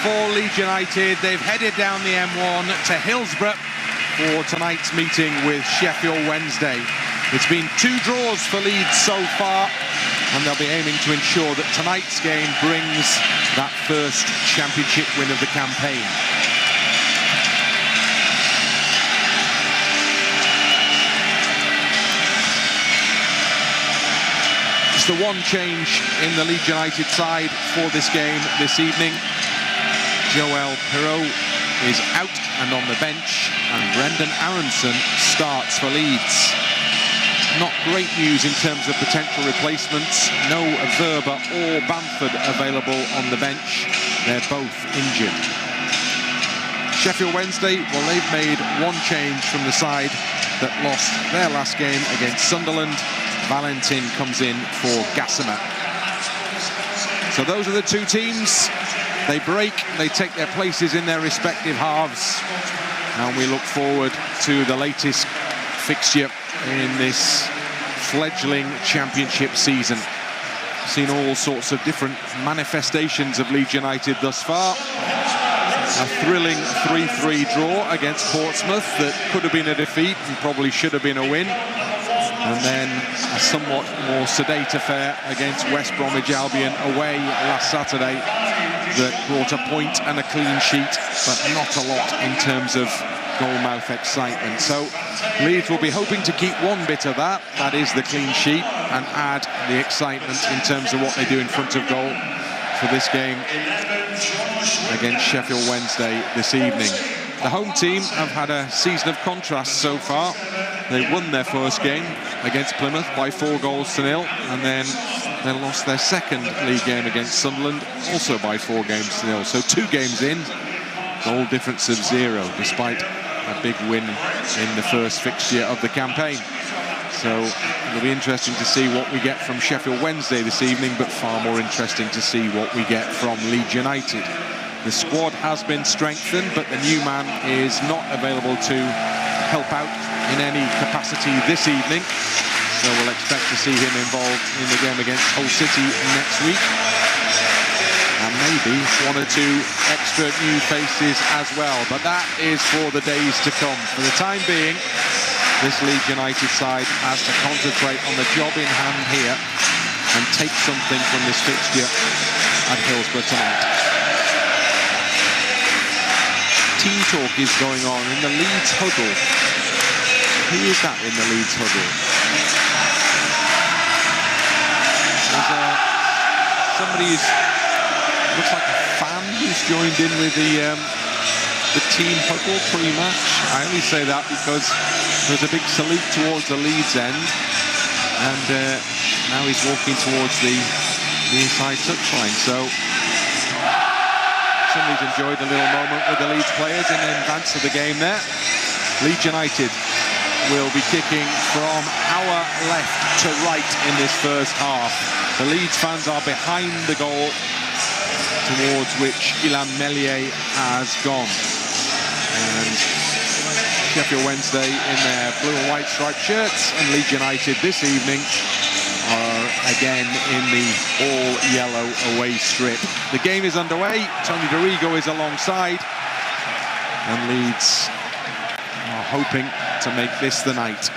for Leeds United. They've headed down the M1 to Hillsborough for tonight's meeting with Sheffield Wednesday. It's been 2 draws for Leeds so far, and they'll be aiming to ensure that tonight's game brings that first championship win of the campaign. It's the one change in the Leeds United side for this game this evening. Piroe is out and on the bench, and Aaronson starts for Leeds. Not great news in terms of potential replacements. No Verba or Bamford available on the bench. They're both injured. Sheffield Wednesday, well, they've made one change from the side that lost their last game against Sunderland. Valentin comes in for Gassama. So those are the 2 teams. They break, they take their places in their respective halves. And we look forward to the latest fixture in this fledgling championship season. Seen all sorts of different manifestations of Leeds United thus far. A thrilling 3-3 draw against Portsmouth that could have been a defeat and probably should have been a win. And then a somewhat more sedate affair against West Bromwich Albion away last Saturday that brought a point and a clean sheet, but not a lot in terms of goalmouth excitement. So Leeds will be hoping to keep one bit of that is the clean sheet, and add the excitement in terms of what they do in front of goal for this game against Sheffield Wednesday this evening. The home team have had a season of contrasts so far. They won their first game against Plymouth by 4-0, and then they lost their second league game against Sunderland, also by 4-0. So 2 games in, goal difference of 0, despite a big win in the first fixture of the campaign. So it'll be interesting to see what we get from Sheffield Wednesday this evening, but far more interesting to see what we get from Leeds United. The squad has been strengthened, but the new man is not available to help out in any capacity this evening. So we'll expect to see him involved in the game against Hull City next week. And maybe 1 or 2 extra new faces as well. But that is for the days to come. For the time being, this Leeds United side has to concentrate on the job in hand here and take something from this fixture at Hillsborough tonight. Team talk is going on in the Leeds huddle. Who is that in the Leeds huddle? There's somebody who's looks like a fan who's joined in with the team huddle pre-match. I only say that because there's a big salute towards the Leeds end, and now he's walking towards the inside touchline. So somebody's enjoyed a little moment with the Leeds players in advance of the game there. Leeds United will be kicking from our left to right in this first half. The Leeds fans are behind the goal towards which Meslier has gone. And Sheffield Wednesday in their blue and white striped shirts, and Leeds United this evening are again in the all-yellow away strip. The game is underway. Tony Dorigo is alongside, and Leeds are hoping to make this the night.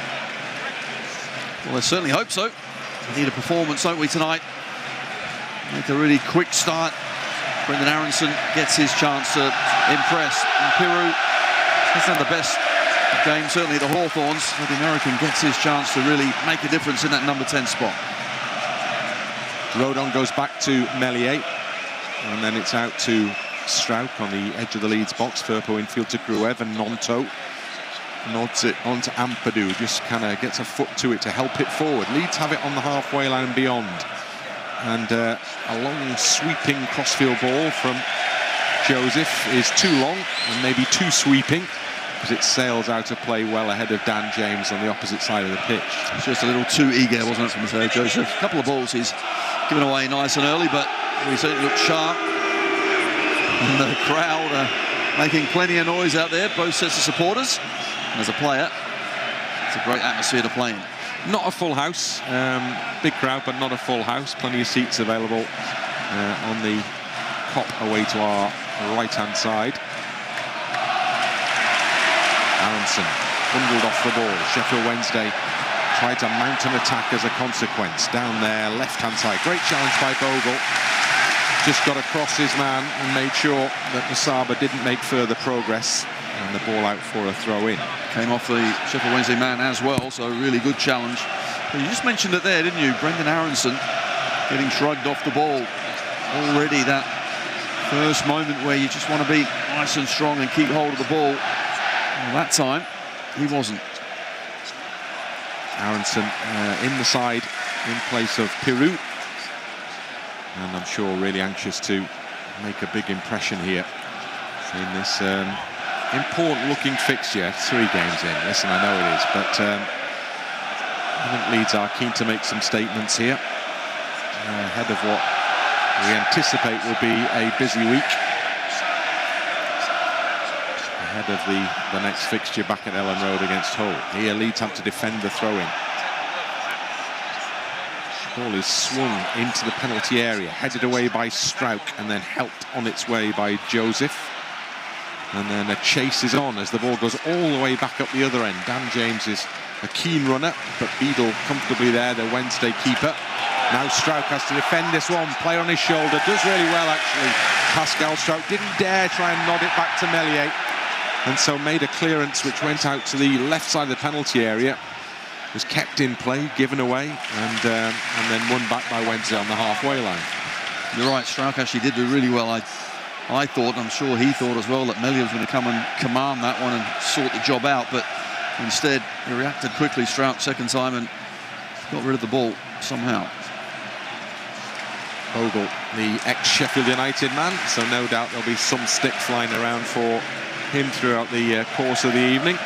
Well, I certainly hope so. We need a performance, don't we, tonight? Make a really quick start. Aaronson gets his chance to impress. And Piroe hasn't had the best game, certainly at the Hawthorns. But the American gets his chance to really make a difference in that number 10 spot. Rodon goes back to Meslier, and then it's out to Struijk on the edge of the Leeds box. Firpo infield to Gruev, and Gnonto nods it onto Ampadu, just kind of gets a foot to it to help it forward. Leeds have it on the halfway line and beyond. And a long sweeping crossfield ball from Joseph is too long and maybe too sweeping, because it sails out of play well ahead of Dan James on the opposite side of the pitch. It's just a little too eager, wasn't it, from Joseph? A couple of balls he's given away nice and early, but he certainly looked sharp. And the crowd are making plenty of noise out there, both sets of supporters. And as a player, it's a great atmosphere to play in. Not a full house, big crowd, but not a full house. Plenty of seats available on the Kop away to our right-hand side. Aaronson bundled off the ball. Sheffield Wednesday tried to mount an attack as a consequence. Down there, left-hand side. Great challenge by Bogle. Just got across his man and made sure that Musaba didn't make further progress. And the ball out for a throw-in. Came off the Sheffield Wednesday man as well, so a really good challenge. But you just mentioned it there, didn't you? Brendan Aaronson getting shrugged off the ball. Already that first moment where you just want to be nice and strong and keep hold of the ball. Well, that time, he wasn't. Aaronson in the side in place of Piroe. And I'm sure really anxious to make a big impression here in this important-looking fixture. 3 games in. Listen, I know it is, but I think Leeds are keen to make some statements here ahead of what we anticipate will be a busy week. Ahead of the next fixture back at Ellen Road against Hull. Here, Leeds have to defend the throw-in. Ball is swung into the penalty area, headed away by Struijk, and then helped on its way by Joseph. And then a chase is on as the ball goes all the way back up the other end. Dan James is a keen runner, but Beadle comfortably there, the Wednesday keeper. Now Struijk has to defend this one. Player on his shoulder, does really well actually. Pascal Struijk didn't dare try and nod it back to Meslier, and so made a clearance which went out to the left side of the penalty area. Was kept in play, given away, and then won back by Wednesday on the halfway line. You're right, Struijk actually did do really well. I thought, I'm sure he thought as well, that Meslier was going to come and command that one and sort the job out, but instead he reacted quickly, Struijk, second time, and got rid of the ball somehow. Bogle, the ex-Sheffield United man, so no doubt there'll be some stick flying around for him throughout the course of the evening,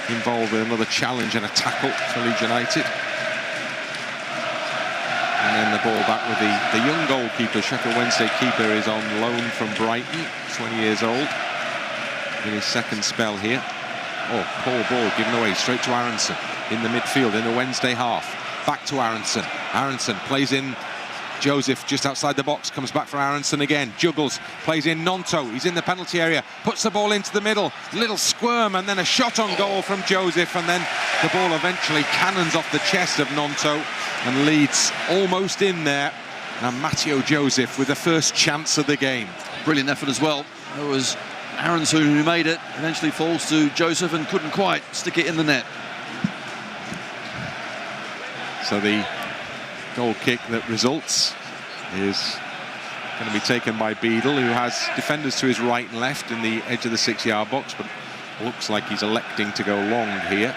involved with another challenge and a tackle for Leeds United. And then the ball back with the young goalkeeper. Sheffield Wednesday keeper is on loan from Brighton, 20 years old, in his second spell here. Oh, poor ball given away straight to Aaronson in the midfield in the Wednesday half. Back to Aaronson. Aaronson plays in Joseph just outside the box, comes back for Aaronson again, juggles, plays in Gnonto, he's in the penalty area, puts the ball into the middle, little squirm, and then a shot on goal from Joseph, and then the ball eventually cannons off the chest of Gnonto, and Leeds almost in there, and Matteo Joseph with the first chance of the game. Brilliant effort as well. It was Aaronson who made it, eventually falls to Joseph and couldn't quite stick it in the net. So the goal kick that results is going to be taken by Beadle, who has defenders to his right and left in the edge of the 6-yard box, but looks like he's electing to go long here.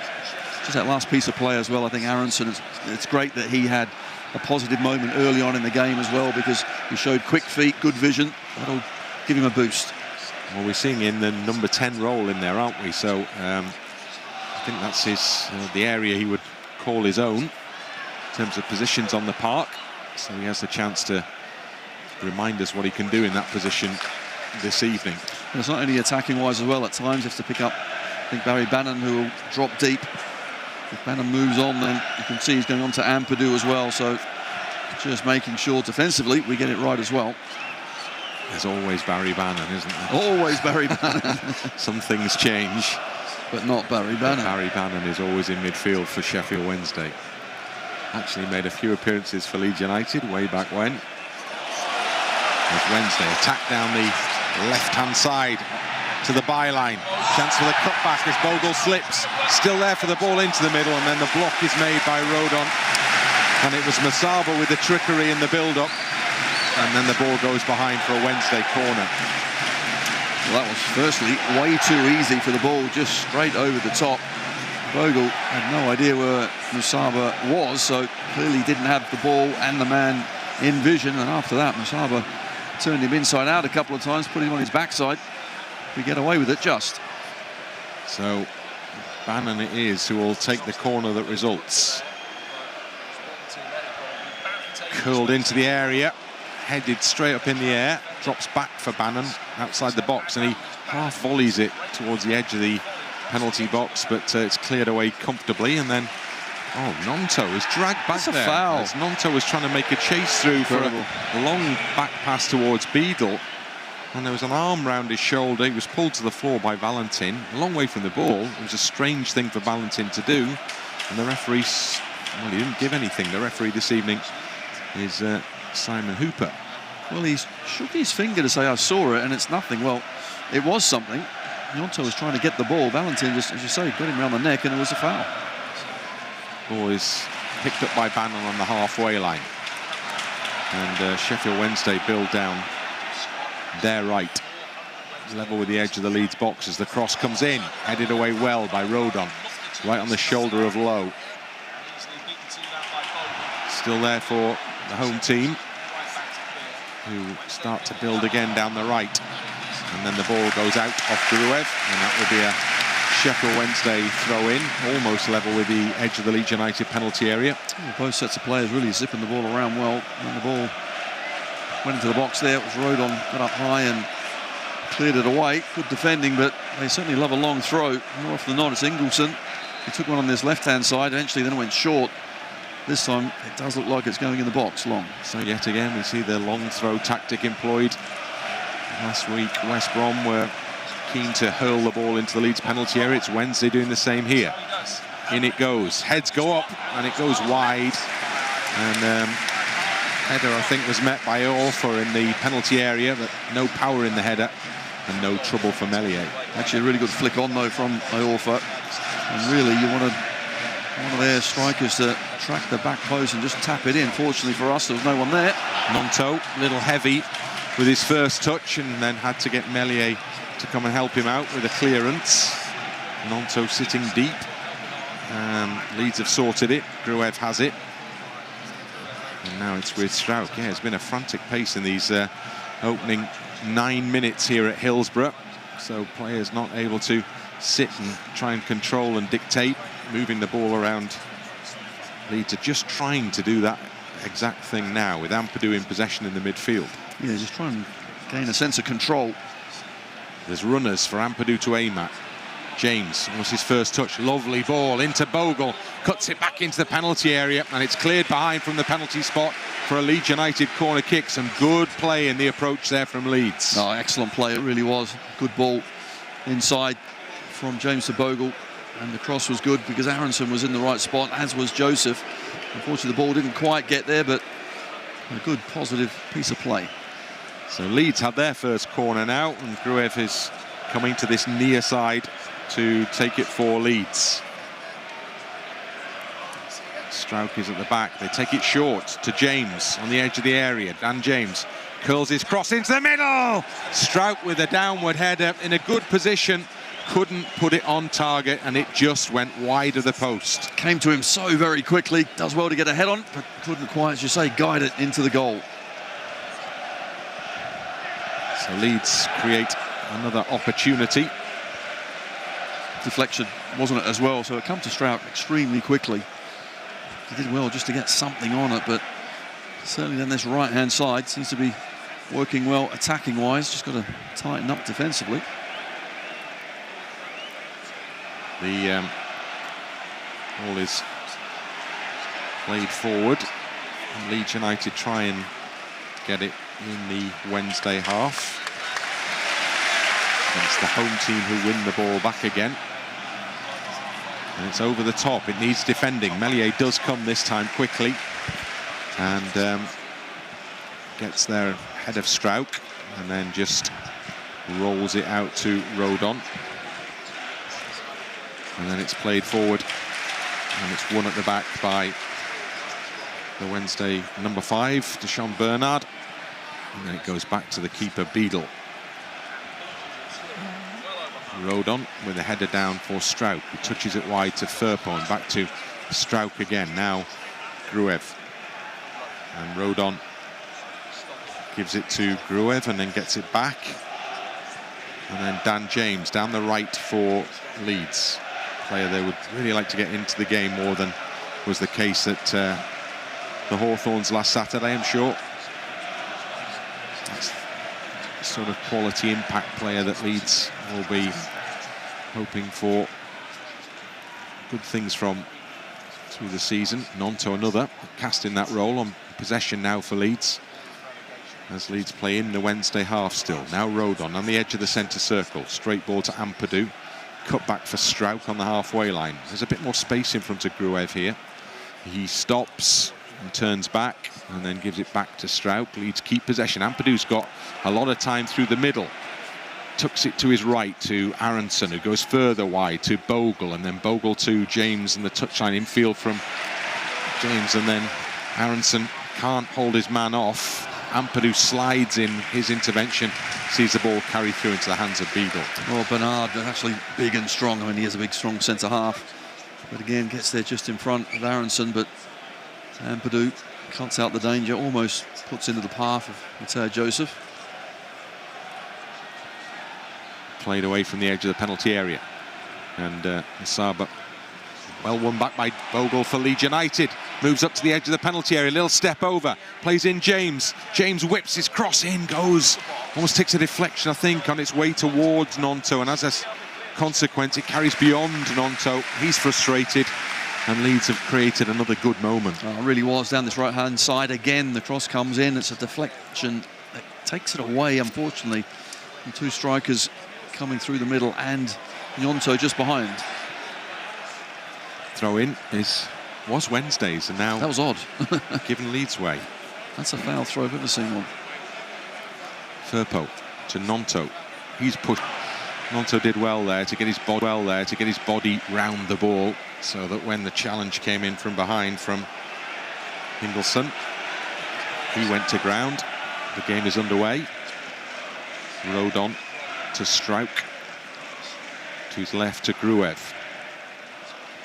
Just that last piece of play as well, I think Aaronson, it's great that he had a positive moment early on in the game as well, because he showed quick feet, good vision. That'll give him a boost. Well, we're seeing in the number 10 role in there, aren't we? So I think that's his the area he would call his own in terms of positions on the park, so he has the chance to remind us what he can do in that position this evening. And it's not only attacking wise as well, at times you have to pick up, I think, Barry Bannan, who will drop deep. If Bannan moves on, then you can see he's going on to Ampadu as well, so just making sure defensively we get it right as well. There's always Barry Bannan, isn't there? Always Barry Bannan. Some things change, but not Barry Bannan. Barry Bannan is always in midfield for Sheffield Wednesday. Actually made a few appearances for Leeds United way back when. As Wednesday attack down the left-hand side to the byline. Chance for the cutback as Bogle slips. Still there for the ball into the middle, and then the block is made by Rodon. And it was Musaba with the trickery in the build-up. And then the ball goes behind for a Wednesday corner. Well, that was firstly way too easy for the ball, just straight over the top. Bogle had no idea where Musaba was, so clearly didn't have the ball and the man in vision. And after that, Musaba turned him inside out a couple of times, put him on his backside. We get away with it just. So Bannan it is who will take the corner that results. Curled into the area, headed straight up in the air, drops back for Bannan outside the box, and he half volleys it towards the edge of the penalty box, but it's cleared away comfortably. And then Gnonto is dragged back there. Foul. As Gnonto was trying to make a chase through for a long back pass towards Beadle, And there was an arm round his shoulder. He was pulled to the floor by Valentin, a long way from the ball. It was a strange thing for Valentin to do. And the referee, well, he didn't give anything. The referee this evening is Simon Hooper. Well, he shook his finger to say, I saw it, and it's nothing. Well, it was something. Gnonto was trying to get the ball. Valentin, just as you say, got him around the neck, and it was a foul. Ball is picked up by Bannan on the halfway line. And Sheffield Wednesday build down their right. Level with the edge of the Leeds box as the cross comes in. Headed away well by Rodon. Right on the shoulder of Lowe. Still there for the home team, who start to build again down the right. And then the ball goes out off Gruev, and that will be a Sheffield Wednesday throw-in, almost level with the edge of the Leeds United penalty area. Well, both sets of players really zipping the ball around well. And the ball went into the box there. It was Rodon, got up high and cleared it away. Good defending, but they certainly love a long throw. More often than not, it's Ingelsson. He took one on this left-hand side, eventually then it went short. This time, it does look like it's going in the box long. So yet again, we see the long throw tactic employed. Last week, West Brom were keen to hurl the ball into the Leeds penalty area. It's Wednesday doing the same here. In it goes. Heads go up, and it goes wide. And header, I think, was met by Iorfa in the penalty area, but no power in the header, and no trouble for Meslier. Actually, a really good flick on, though, from Iorfa. And really, you wanted one of their strikers to track the back post and just tap it in. Fortunately for us, there was no one there. Gnonto, a little heavy with his first touch, and then had to get Meslier to come and help him out with a clearance. Gnonto sitting deep. Leeds have sorted it. Gruev has it. And now it's with Struijk. Yeah, it's been a frantic pace in these opening 9 minutes here at Hillsborough. So players not able to sit and try and control and dictate, moving the ball around. Leeds are just trying to do that exact thing now, with Ampadu in possession in the midfield. Yeah, just trying to gain a sense of control. There's runners for Ampadu to aim at. James was his first touch. Lovely ball into Bogle. Cuts it back into the penalty area, and it's cleared behind from the penalty spot for a Leeds United corner kick. Some good play in the approach there from Leeds. Oh, excellent play, it really was. Good ball inside from James to Bogle. And the cross was good because Aaronson was in the right spot, as was Joseph. Unfortunately, the ball didn't quite get there, but a good, positive piece of play. So Leeds have their first corner now, and Gruev is coming to this near side to take it for Leeds. Struijk is at the back. They take it short to James on the edge of the area. Dan James curls his cross into the middle. Struijk with a downward header in a good position. Couldn't put it on target, and it just went wide of the post. Came to him so very quickly. Does well to get a head on, but couldn't quite, as you say, guide it into the goal. So Leeds create another opportunity. Deflection, wasn't it, as well? So it come to Struijk extremely quickly. He did well just to get something on it, but certainly then this right-hand side seems to be working well attacking-wise. Just got to tighten up defensively. The ball is played forward, and Leeds United try and get it in the Wednesday half. And it's the home team who win the ball back again. And it's over the top. It needs defending. Meslier does come this time quickly, and gets there ahead of Struijk, and then just rolls it out to Rodon. And then it's played forward, and it's won at the back by the Wednesday number 5, Deshaun Bernard. And then it goes back to the keeper, Beadle. Rodon with a header down for Struijk, who touches it wide to Firpo, and back to Struijk again. Now Gruev. And Rodon gives it to Gruev and then gets it back. And then Dan James down the right for Leeds. Player they would really like to get into the game more than was the case at the Hawthorns last Saturday, I'm sure. That's the sort of quality impact player that Leeds will be hoping for good things from through the season. Gnonto another, cast in that role on possession now for Leeds. as Leeds play in the Wednesday half still. Now Rodon on the edge of the centre circle. Straight ball to Ampadu. Cut back for Struijk on the halfway line. There's a bit more space in front of Gruev here. He stops and turns back and then gives it back to Struijk. Leeds keep possession. Ampadu's got a lot of time through the middle. Tucks it to his right to Aaronson, who goes further wide to Bogle, and then Bogle to James, and the touchline infield from James, and then Aaronson can't hold his man off. Ampadu slides in his intervention, sees the ball carry through into the hands of Beadle. Well, Bernard, actually big and strong. I mean, he is a big, strong centre half, but again gets there just in front of Aaronson. But Ampadu cuts out the danger, almost puts into the path of Mateo Joseph. Played away from the edge of the penalty area, and Musaba, well won back by Bogle for Leeds United. Moves up to the edge of the penalty area, little step over, plays in James. James whips his cross in, goes, almost takes a deflection, I think, on its way towards Gnonto, and as a consequence, it carries beyond Gnonto. He's frustrated, and Leeds have created another good moment. Oh, it really was down this right-hand side. Again, the cross comes in, it's a deflection that takes it away, unfortunately. And two strikers coming through the middle, and Gnonto just behind. Throw in was Wednesday's, and now that was odd. given Leeds way. That's a foul throw I've ever seen one. Firpo to Gnonto. He's pushed. Gnonto did well there to get his body round the ball, so that when the challenge came in from behind from Ingelsson, he went to ground. The game is underway. Rodon to Struijk. To his left to Gruev.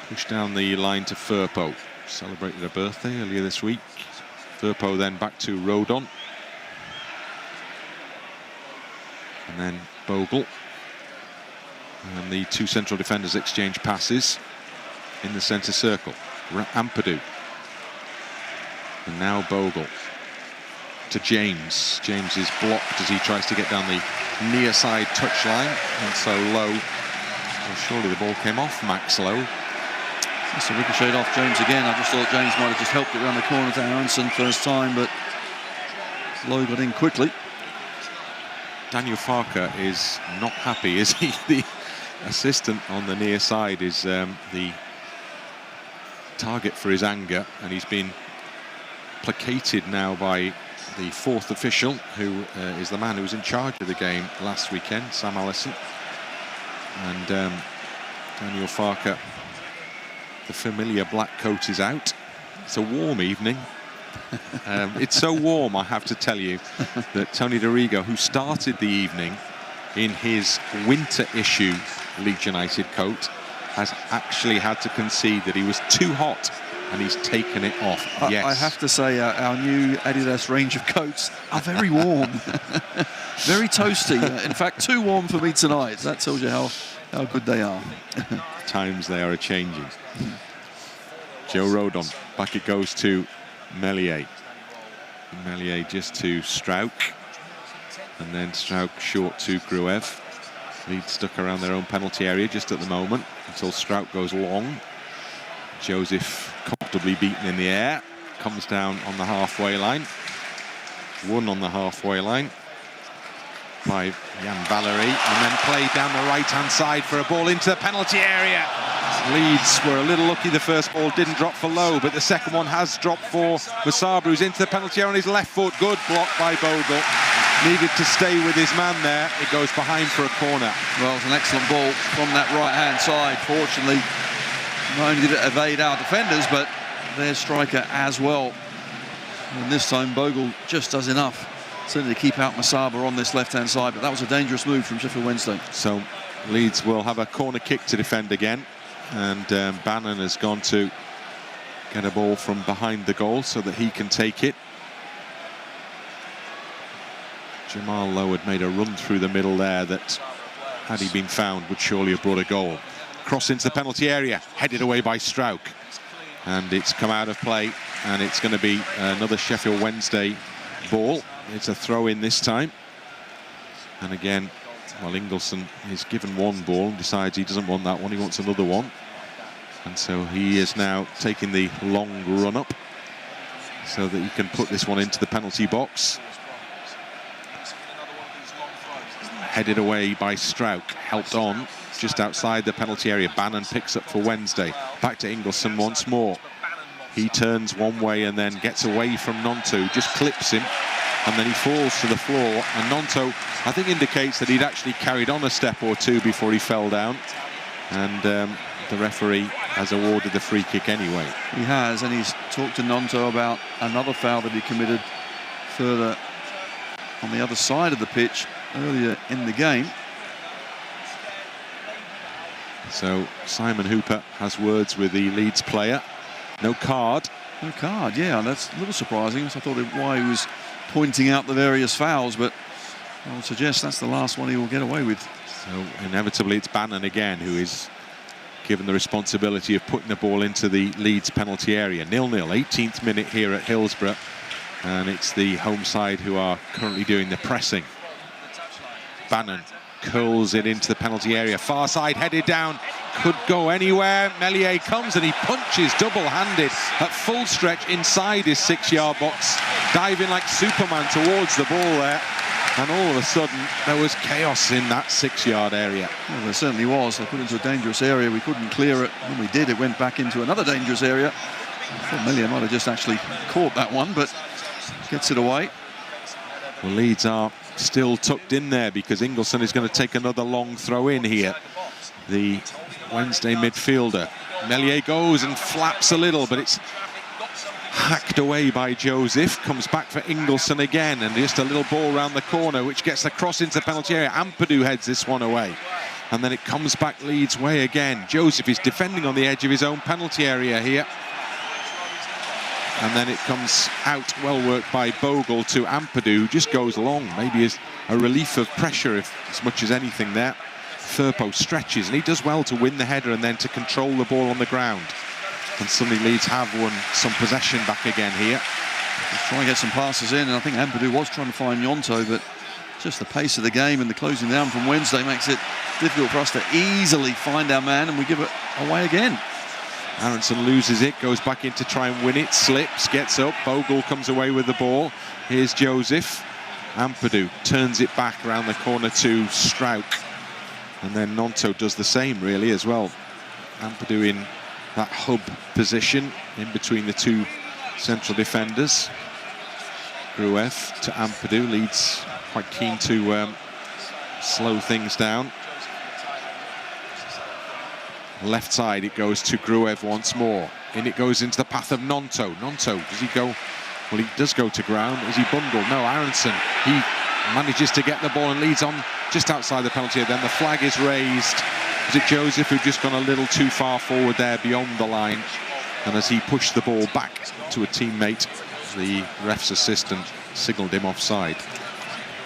Pushed down the line to Firpo. Celebrated a birthday earlier this week. Firpo then back to Rodon. And then Bogle. And the two central defenders exchange passes in the centre circle. Ampadu. And now Bogle to James. James is blocked as he tries to get down the near side touchline. And so Lowe, well, surely the ball came off Max Lowe. It's a ricochet off James again. I just thought James might have just helped it around the corner to Aaronson first time, but Lowe got in quickly. Daniel Farker is not happy, is he? The assistant on the near side is the target for his anger, and he's been placated now by the fourth official, who is the man who was in charge of the game last weekend, Sam Allison. And Daniel Farker, the familiar black coat, is out. It's a warm evening. It's so warm, I have to tell you, that Tony Dorigo, who started the evening in his winter issue Leeds United coat, has actually had to concede that he was too hot, and he's taken it off. Yes. I have to say, our new Adidas range of coats are very warm. Very toasty. In fact, too warm for me tonight. That tells you how good they are. Times they are a-changing. Joe Rodon, back it goes to Meslier. Meslier just to Struijk. And then Struijk short to Gruev. Leeds stuck around their own penalty area just at the moment until Struijk goes long. Joseph comfortably beaten in the air. Comes down on the halfway line. Won on the halfway line by Valery, and then played down the right-hand side for a ball into the penalty area. Leeds were a little lucky the first ball didn't drop for Lowe, but the second one has dropped for Musaba, who's into the penalty area on his left foot. Good block by Bogle. Needed to stay with his man there. It goes behind for a corner. Well, it's an excellent ball from that right-hand side. Fortunately, not only did it evade our defenders, but their striker as well. And this time Bogle just does enough, certainly to keep out Musaba on this left-hand side, but that was a dangerous move from Sheffield Wednesday. So Leeds will have a corner kick to defend again, and Bannan has gone to get a ball from behind the goal so that he can take it. Jamal Lowe had made a run through the middle there that, had he been found, would surely have brought a goal. Cross into the penalty area, headed away by Struijk, and it's come out of play, and it's going to be another Sheffield Wednesday ball. It's a throw-in this time, and again, well, Ingelsson is given one ball and decides he doesn't want that one, he wants another one, and so he is now taking the long run up so that he can put this one into the penalty box. headed away by Struijk, helped on just outside the penalty area. Bannan picks up for Wednesday. Back to Ingelsson once more. He turns one way and then gets away from Gnonto, just clips him, and then he falls to the floor. And Gnonto, I think, indicates that he'd actually carried on a step or two before he fell down. And the referee has awarded the free kick anyway. He has, and he's talked to Gnonto about another foul that he committed further on the other side of the pitch earlier in the game. So Simon Hooper has words with the Leeds player. No card. No card, yeah, that's a little surprising. So I thought why he was pointing out the various fouls, but I would suggest that's the last one he will get away with. So inevitably it's Bannan again who is given the responsibility of putting the ball into the Leeds penalty area. 0-0, 18th minute here at Hillsborough, and it's the home side who are currently doing the pressing. Bannan curls it into the penalty area, far side, headed down, could go anywhere. Meslier comes and he punches double-handed at full stretch inside his 6-yard box, diving like Superman towards the ball there. And all of a sudden, there was chaos in that 6-yard area. Well, there certainly was. They put it into a dangerous area. We couldn't clear it. When we did, it went back into another dangerous area. I thought Meslier might have just actually caught that one, but gets it away. Well, Leeds are still tucked in there because Ingelsson is going to take another long throw in here. The Wednesday midfielder. Meslier goes and flaps a little, but it's hacked away by Joseph. Comes back for Ingelsson again, and just a little ball round the corner which gets the cross into the penalty area. Ampadu heads this one away, and then it comes back Leeds' way again. Joseph is defending on the edge of his own penalty area here, and then it comes out, well worked by Bogle to Ampadu, who just goes along, maybe as a relief of pressure as much as anything there. Firpo stretches, and he does well to win the header and then to control the ball on the ground. And suddenly Leeds have won some possession back again here. Just trying to get some passes in, and I think Ampadu was trying to find Gnonto, but just the pace of the game and the closing down from Wednesday makes it difficult for us to easily find our man, and we give it away again. Aaronson loses it, goes back in to try and win it, slips, gets up, Bogle comes away with the ball. Here's Joseph. Ampadu turns it back around the corner to Struijk. And then Gnonto does the same, really, as well. Ampadu in that hub position in between the two central defenders. Gruev to Ampadu. Leeds quite keen to slow things down. Left side, it goes to Gruev once more. In it goes into the path of Gnonto. Gnonto, does he go? Well, he does go to ground. Is he bundled? No, Aaronson. He manages to get the ball and leads on just outside the penalty area. Then the flag is raised. Is it Joseph who just gone a little too far forward there beyond the line? And as he pushed the ball back to a teammate, the ref's assistant signalled him offside.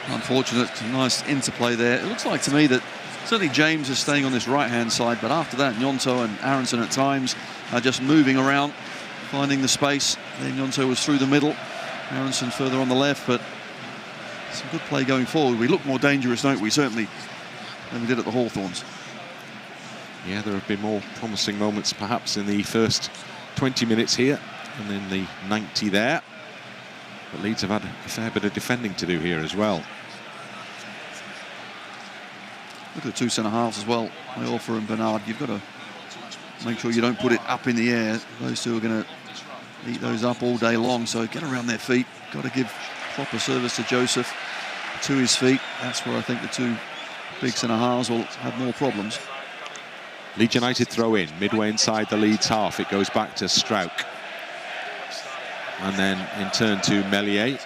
Unfortunate, nice interplay there. It looks like to me that certainly James is staying on this right-hand side, but after that, Gnonto and Aaronson at times are just moving around, finding the space. Then Gnonto was through the middle, Aaronson further on the left, but some good play going forward. We look more dangerous, don't we, certainly, than we did at the Hawthorns. Yeah, there have been more promising moments perhaps in the first 20 minutes here and in the 90 there. But Leeds have had a fair bit of defending to do here as well. Look at the two centre-halves as well, Iorfa and Bernard. You've got to make sure you don't put it up in the air. Those two are going to eat those up all day long, so get around their feet. Got to give proper service to Joseph to his feet. That's where I think the two big centre-halves will have more problems. Leeds United throw in, midway inside the Leeds half. It goes back to Struijk. And then in turn to Meslier.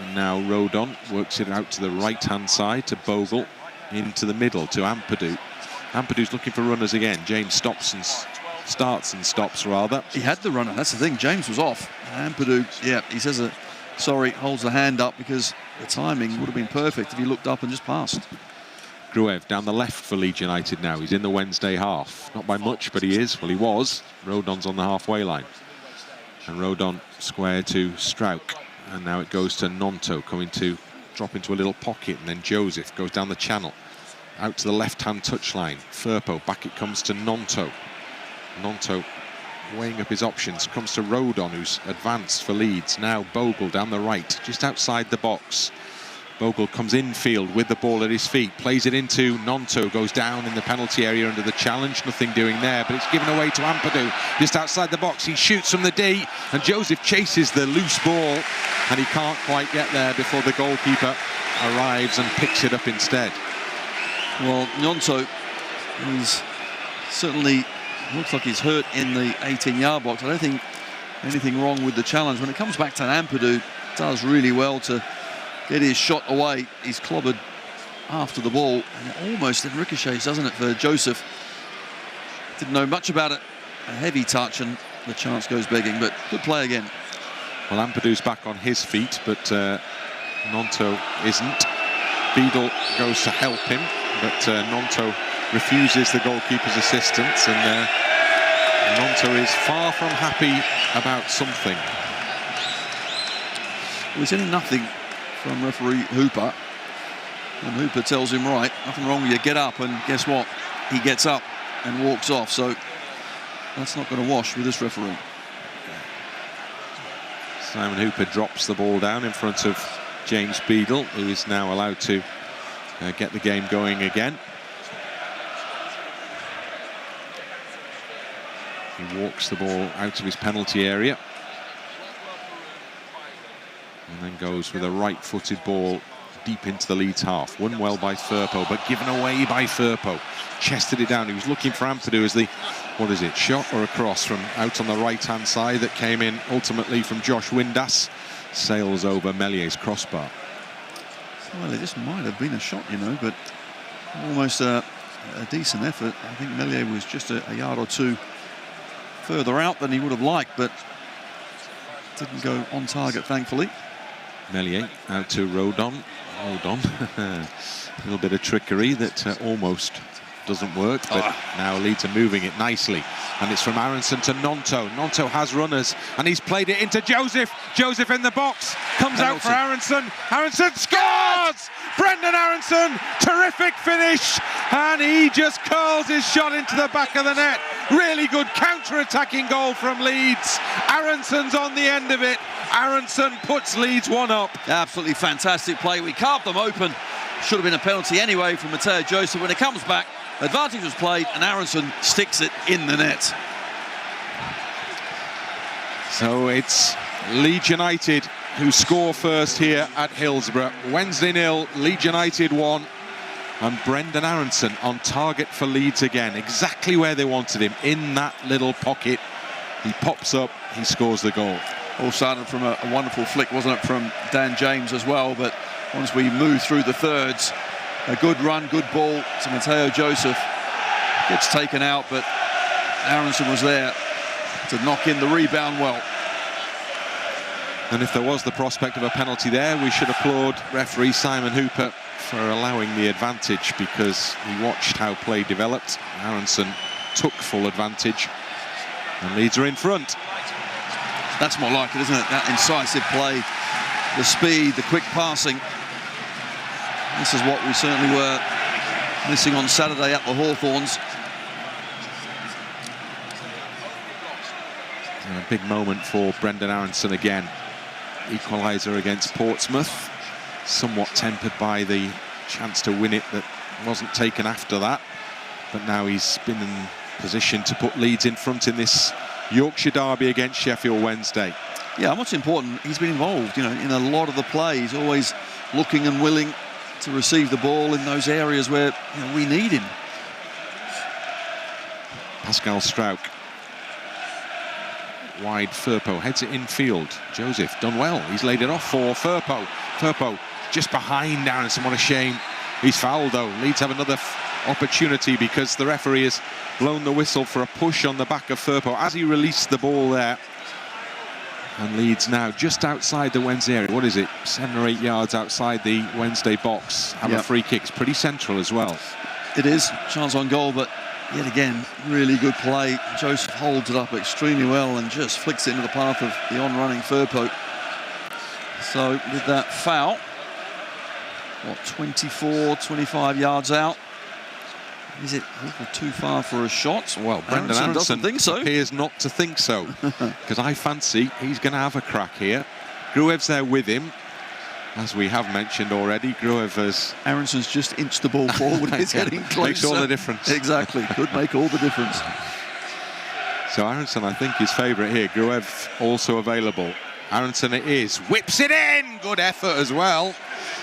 And now Rodon works it out to the right-hand side to Bogle. Into the middle to Ampadu. Ampadu's looking for runners again. James starts and stops rather. He had the runner, that's the thing. James was off. Ampadu, yeah, he says sorry, holds the hand up because the timing would have been perfect if he looked up and just passed. Gruev down the left for Leeds United now. He's in the Wednesday half. Not by much, but he is. Well, he was. Rodon's on the halfway line. And Rodon square to Struijk. And now it goes to Gnonto, coming to drop into a little pocket, and then Joseph goes down the channel. Out to the left-hand touchline. Firpo, back it comes to Gnonto. Gnonto weighing up his options. Comes to Rodon, who's advanced for Leeds. Now Bogle down the right, just outside the box. Bogle comes infield with the ball at his feet, plays it into Gnonto, goes down in the penalty area under the challenge, nothing doing there, but it's given away to Ampadu, just outside the box. He shoots from the D, and Joseph chases the loose ball, and he can't quite get there before the goalkeeper arrives and picks it up instead. Well, Gnonto, he's certainly looks like he's hurt in the 18-yard box. I don't think anything wrong with the challenge. When it comes back to Ampadu, does really well to get his shot away. He's clobbered after the ball, and it almost then ricochets, doesn't it, for Joseph? Didn't know much about it. A heavy touch, and the chance goes begging, but good play again. Well, Ampadu's back on his feet, but Gnonto isn't. Beadle goes to help him, but Gnonto refuses the goalkeeper's assistance, and Gnonto is far from happy about something. Well, he's getting nothing from referee Hooper, and Hooper tells him, right, nothing wrong with you, get up, and guess what? He gets up and walks off, so that's not going to wash with this referee. Simon Hooper drops the ball down in front of James Beadle, who is now allowed to get the game going again. He walks the ball out of his penalty area and then goes with a right-footed ball deep into the Leeds half. Won well by Firpo, but given away by Firpo. Chested it down. He was looking for Ampadu as the, what is it, shot or a cross from out on the right-hand side that came in ultimately from Josh Windass. Sails over Meslier's crossbar. Well, it just might have been a shot, you know, but almost a decent effort. I think Meslier was just a yard or two further out than he would have liked, but didn't go on target, thankfully. Meslier out to Rodon. A little bit of trickery that almost doesn't work, but now Leeds are moving it nicely. And it's from Aaronson to Gnonto. Gnonto has runners, and he's played it into Joseph. Joseph in the box, comes out for Aaronson. Aaronson scores! Brendan Aaronson, terrific finish, and he just curls his shot into the back of the net. Really good counter-attacking goal from Leeds. Aaronson's on the end of it. Aaronson puts Leeds one up. Absolutely fantastic play. We carved them open. Should have been a penalty anyway from Mateo Joseph. When it comes back, advantage was played, and Aaronson sticks it in the net. So it's Leeds United who score first here at Hillsborough. Wednesday 0, Leeds United 1. And Brendan Aaronson on target for Leeds again, exactly where they wanted him, in that little pocket. He pops up, he scores the goal. All started from a wonderful flick, wasn't it, from Dan James as well, but once we move through the thirds, a good run, good ball to Mateo Joseph. Gets taken out, but Aaronson was there to knock in the rebound well. And if there was the prospect of a penalty there, we should applaud referee Simon Hooper for allowing the advantage, because he watched how play developed. Aaronson took full advantage, and Leeds are in front. That's more like it, isn't it? That incisive play, the speed, the quick passing. This is what we certainly were missing on Saturday at the Hawthorns. And a big moment for Brendan Aaronson again. Equaliser against Portsmouth. Somewhat tempered by the chance to win it that wasn't taken after that. But now he's been in position to put Leeds in front in this Yorkshire derby against Sheffield Wednesday. Yeah, and what's important, he's been involved, you know, in a lot of the play. He's always looking and willing to receive the ball in those areas where, you know, we need him. Pascal Struijk. Wide Firpo heads it infield. Joseph done well. He's laid it off for Firpo. Firpo just behind Aaronson. What a shame. He's fouled though. Leeds have another opportunity because the referee has blown the whistle for a push on the back of Firpo as he released the ball there. And Leeds now just outside the Wednesday area. What is it? 7 or 8 yards outside the Wednesday box. Have a free kick. It's pretty central as well. It is. Chance on goal, but yet again, really good play. Joseph holds it up extremely well and just flicks it into the path of the on-running Firpo. So with that foul, what, 24, 25 yards out? Is it a little too far for a shot? Well, Brendan Aaronson doesn't think so. Appears not to think so, because I fancy he's going to have a crack here. Gruev's there with him. as we have mentioned already, Gruev has... Aaronson's just inched the ball forward. It's getting closer. Makes all the difference. Exactly. Could make all the difference. So Aaronson, I think, is favourite here. Gruev also available. Aaronson it is. Whips it in! Good effort as well.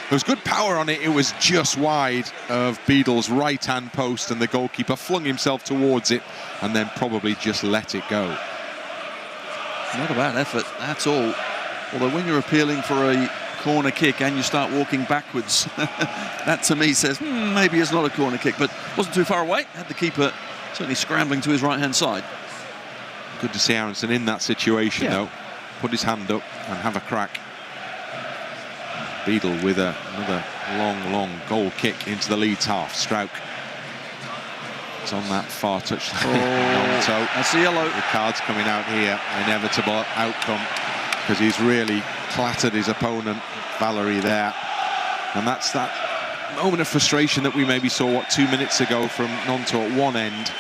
There was good power on it. It was just wide of Beadle's right-hand post, and the goalkeeper flung himself towards it and then probably just let it go. Not a bad effort at all. Although when you're appealing for a corner kick and you start walking backwards, that to me says maybe it's not a corner kick, but wasn't too far away. Had the keeper certainly scrambling to his right-hand side. Good to see Aaronson in that situation, though. Put his hand up and have a crack. Beadle with another long goal kick into the Leeds half. Struijk. It's on that far touchline. Oh, that's the yellow. The card's coming out here. Inevitable outcome, because he's really clattered his opponent, Valery, there. And that's that moment of frustration that we maybe saw, 2 minutes ago from Gnonto at one end.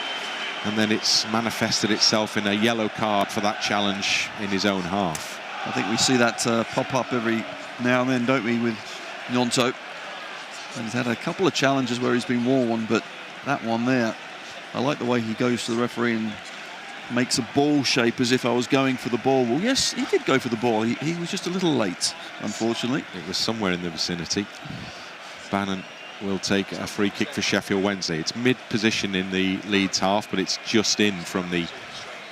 And then it's manifested itself in a yellow card for that challenge in his own half. I think we see that pop up every now and then, don't we, with Gnonto. And he's had a couple of challenges where he's been warned, but that one there, I like the way he goes to the referee and makes a ball shape as if I was going for the ball. Well, yes, he did go for the ball. He was just a little late, unfortunately. It was somewhere in the vicinity. Bannan will take a free kick for Sheffield Wednesday. It's mid-position in the Leeds half, but it's just in from the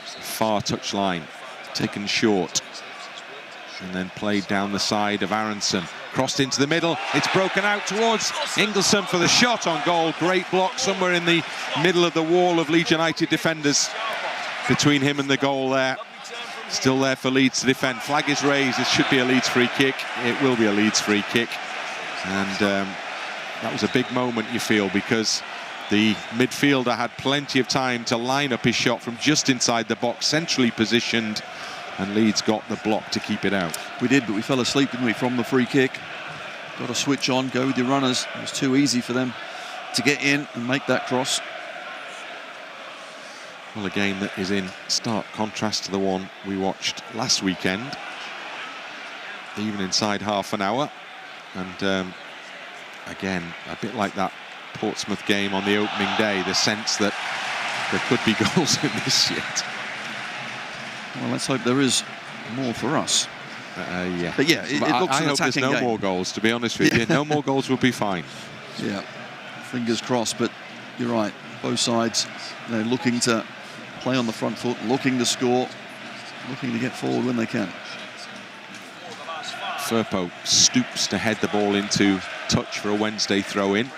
far touchline. Taken short. And then played down the side of Aaronson. Crossed into the middle. It's broken out towards Ingelsson for the shot on goal. Great block somewhere in the middle of the wall of Leeds United defenders. Between him and the goal there. Still there for Leeds to defend. Flag is raised. It should be a Leeds free kick. It will be a Leeds free kick. And that was a big moment, you feel, because the midfielder had plenty of time to line up his shot from just inside the box, centrally positioned, and Leeds got the block to keep it out. We did, but we fell asleep, didn't we, from the free kick. Got to switch on, go with your runners. It was too easy for them to get in and make that cross. Well, a game that is in stark contrast to the one we watched last weekend, even inside half an hour. And again, a bit like that Portsmouth game on the opening day, the sense that there could be goals in this yet. Well, let's hope there is more for us. Yeah. But yeah, it looks I an hope there's attacking no game. more goals, to be honest with you. No more goals would be fine. Yeah, fingers crossed, but you're right. Both sides, they're looking to play on the front foot, looking to score, looking to get forward when they can. Firpo stoops to head the ball into touch for a Wednesday throw-in.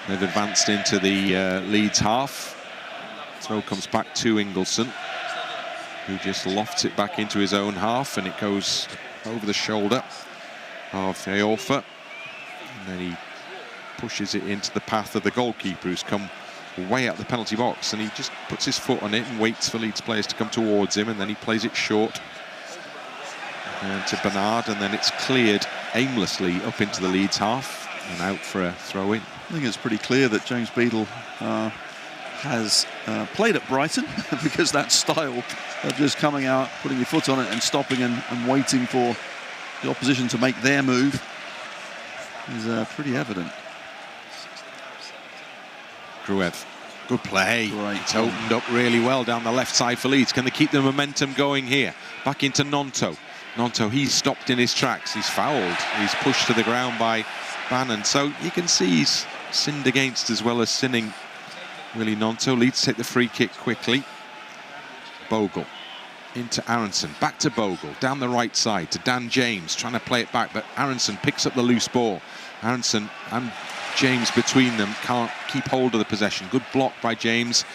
They've advanced into the Leeds half. Throw comes back to Ingelsson, who just lofts it back into his own half, and it goes over the shoulder of Iorfa. And then he pushes it into the path of the goalkeeper, who's come way out the penalty box, and he just puts his foot on it and waits for Leeds players to come towards him, and then he plays it short to Bernard, and then it's cleared aimlessly up into the Leeds half and out for a throw-in. I think it's pretty clear that James Beadle has played at Brighton because that style of just coming out, putting your foot on it and stopping and waiting for the opposition to make their move is pretty evident. Gruev, good play. Great. It's opened up really well down the left side for Leeds. Can they keep the momentum going here? Back into Gnonto. Gnonto, he's stopped in his tracks. He's fouled. He's pushed to the ground by Bannan. So you can see he's sinned against as well as sinning, really, Gnonto. Leeds take the free kick quickly. Bogle into Aaronson. Back to Bogle. Down the right side to Dan James, trying to play it back, but Aaronson picks up the loose ball. Aaronson and James between them can't keep hold of the possession. Good block by James.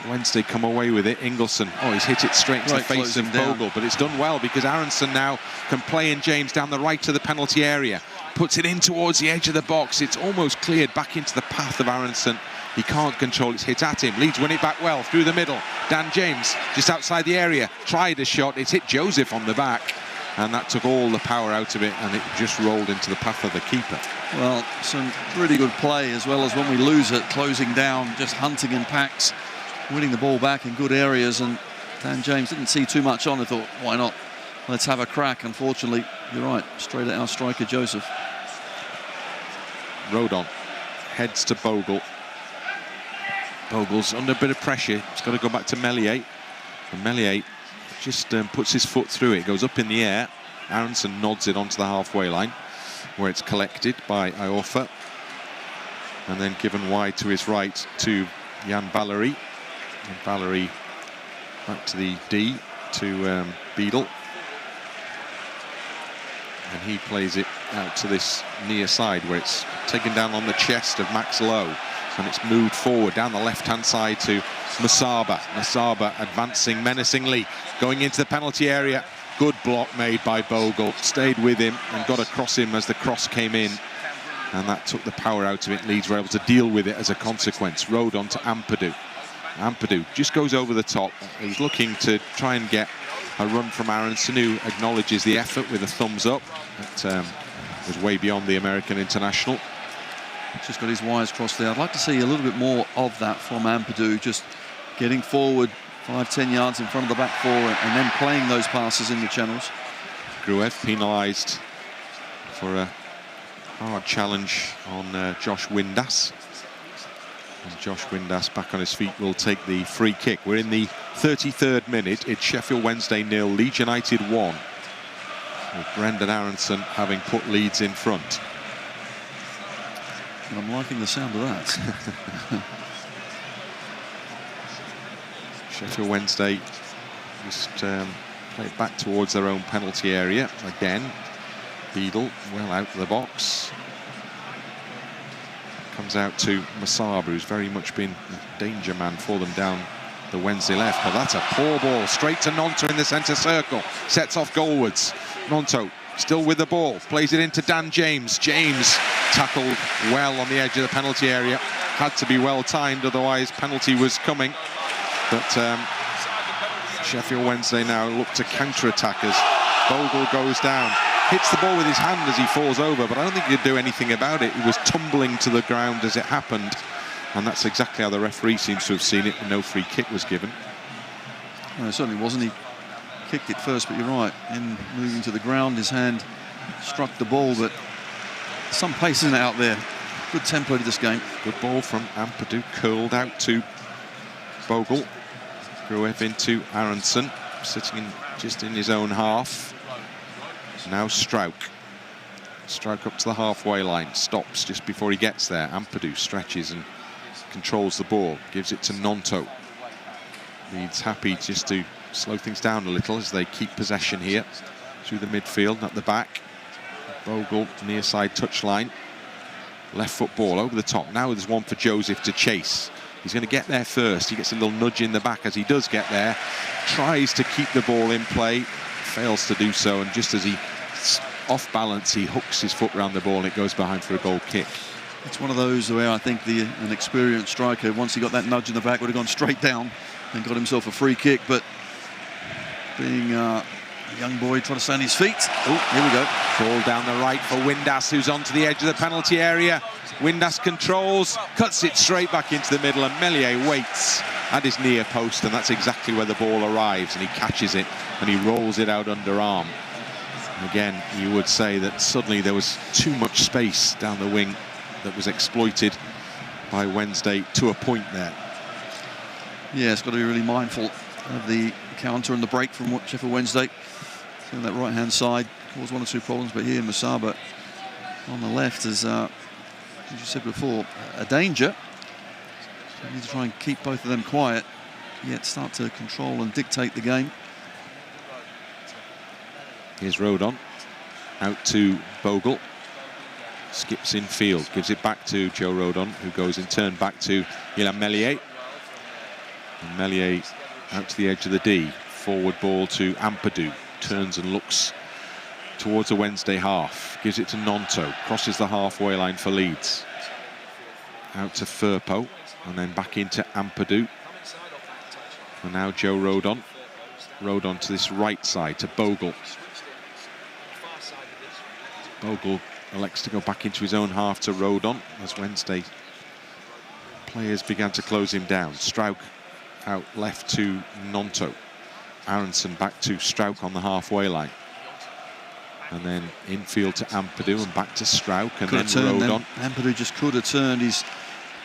Wednesday come away with it. Ingelsson, he's hit it straight into the face of Bogle, but it's done well because Aaronson now can play in James down the right of the penalty area. Puts it in towards the edge of the box. It's almost cleared back into the path of Aaronson. He can't control, it's hit at him. Leeds win it back well through the middle. Dan James just outside the area, tried a shot. It's hit Joseph on the back, and that took all the power out of it, and it just rolled into the path of the keeper. Well, some really good play, as well as when we lose it, closing down, just hunting in packs, winning the ball back in good areas. And Dan James didn't see too much on. He thought, why not? Let's have a crack. Unfortunately, You're right, straight at our striker, Joseph. Rodon heads to Bogle. Bogle's under a bit of pressure. He's got to go back to Meslier. And Meslier just puts his foot through it. Goes up in the air. Aaronson nods it onto the halfway line, where it's collected by Iorfa. And then given wide to his right to Valery. And Valery back to the D to Beadle. And he plays it out to this near side, where it's taken down on the chest of Max Lowe. And it's moved forward down the left-hand side to Musaba. Musaba advancing menacingly, going into the penalty area. Good block made by Bogle. Stayed with him and got across him as the cross came in. And that took the power out of it. Leeds were able to deal with it as a consequence. Rodon to Ampadu. Ampadu just goes over the top. He was looking to try and get a run from Aaronson, who acknowledges the effort with a thumbs up. That was way beyond the American international. Just got his wires crossed there. I'd like to see a little bit more of that from Ampadu, just getting forward 5-10 yards in front of the back four and then playing those passes in the channels. Gruev penalised for a hard challenge on Josh Windass. And Josh Windass back on his feet will take the free kick. We're in the 33rd minute. It's Sheffield Wednesday 0, Leeds United 1. With Brendan Aaronson having put Leeds in front. And I'm liking the sound of that. Sheffield Wednesday just play it back towards their own penalty area again. Beadle well out of the box. Comes out to Musaba, who's very much been a danger man for them down the Wednesday left. But that's a poor ball straight to Gnonto in the centre circle. Sets off goalwards. Gnonto still with the ball, plays it into Dan James. James tackled well on the edge of the penalty area. Had to be well timed, otherwise penalty was coming. But Sheffield Wednesday now look to counter-attack as Bogle goes down. Hits the ball with his hand as he falls over, but I don't think he could do anything about it. He was tumbling to the ground as it happened. And that's exactly how the referee seems to have seen it. No free kick was given. No, it certainly wasn't. He kicked it first, but you're right. In moving to the ground, his hand struck the ball, but some pace isn't out there. Good tempo to this game. Good ball from Ampadu, curled out to Bogle. Gruev into Aaronson, sitting just in his own half. Now Struijk. Struijk up to the halfway line, stops just before he gets there. Ampadu stretches and controls the ball, gives it to Gnonto. Leeds happy just to slow things down a little as they keep possession here through the midfield, at the back. Bogle near side touchline. Left foot ball over the top. Now there's one for Joseph to chase. He's going to get there first. He gets a little nudge in the back as he does get there. Tries to keep the ball in play. Fails to do so. And just as he off balance, he hooks his foot around the ball and it goes behind for a goal kick. It's one of those where I think an experienced striker, once he got that nudge in the back, would have gone straight down and got himself a free kick. But being a young boy trying to stay on his feet. Oh, here we go. Ball down the right for Windass, who's onto the edge of the penalty area. Windass controls, cuts it straight back into the middle, and Meslier waits at his near post, and that's exactly where the ball arrives, and he catches it and he rolls it out underarm. Again, you would say that suddenly there was too much space down the wing that was exploited by Wednesday to a point there. Yeah, it's got to be really mindful of the counter and the break from Sheffield Wednesday. So that right-hand side caused one or two problems, but here Musaba on the left is, as you said before, a danger. So we need to try and keep both of them quiet, yet start to control and dictate the game. Here's Rodon, out to Bogle. Skips in field, gives it back to Joe Rodon, who goes in turn back to Meslier. And Meslier out to the edge of the D. Forward ball to Ampadu. Turns and looks towards the Wednesday half. Gives it to Gnonto. Crosses the halfway line for Leeds. Out to Firpo. And then back into Ampadu. And now Joe Rodon. Rodon to this right side to Bogle. Bogle elects to go back into his own half to Rodon as Wednesday players began to close him down. Struijk out left to Gnonto. Aaronson back to Struijk on the halfway line. And then infield to Ampadu and back to Struijk and Could then Rodon. Ampadu just could have turned. He's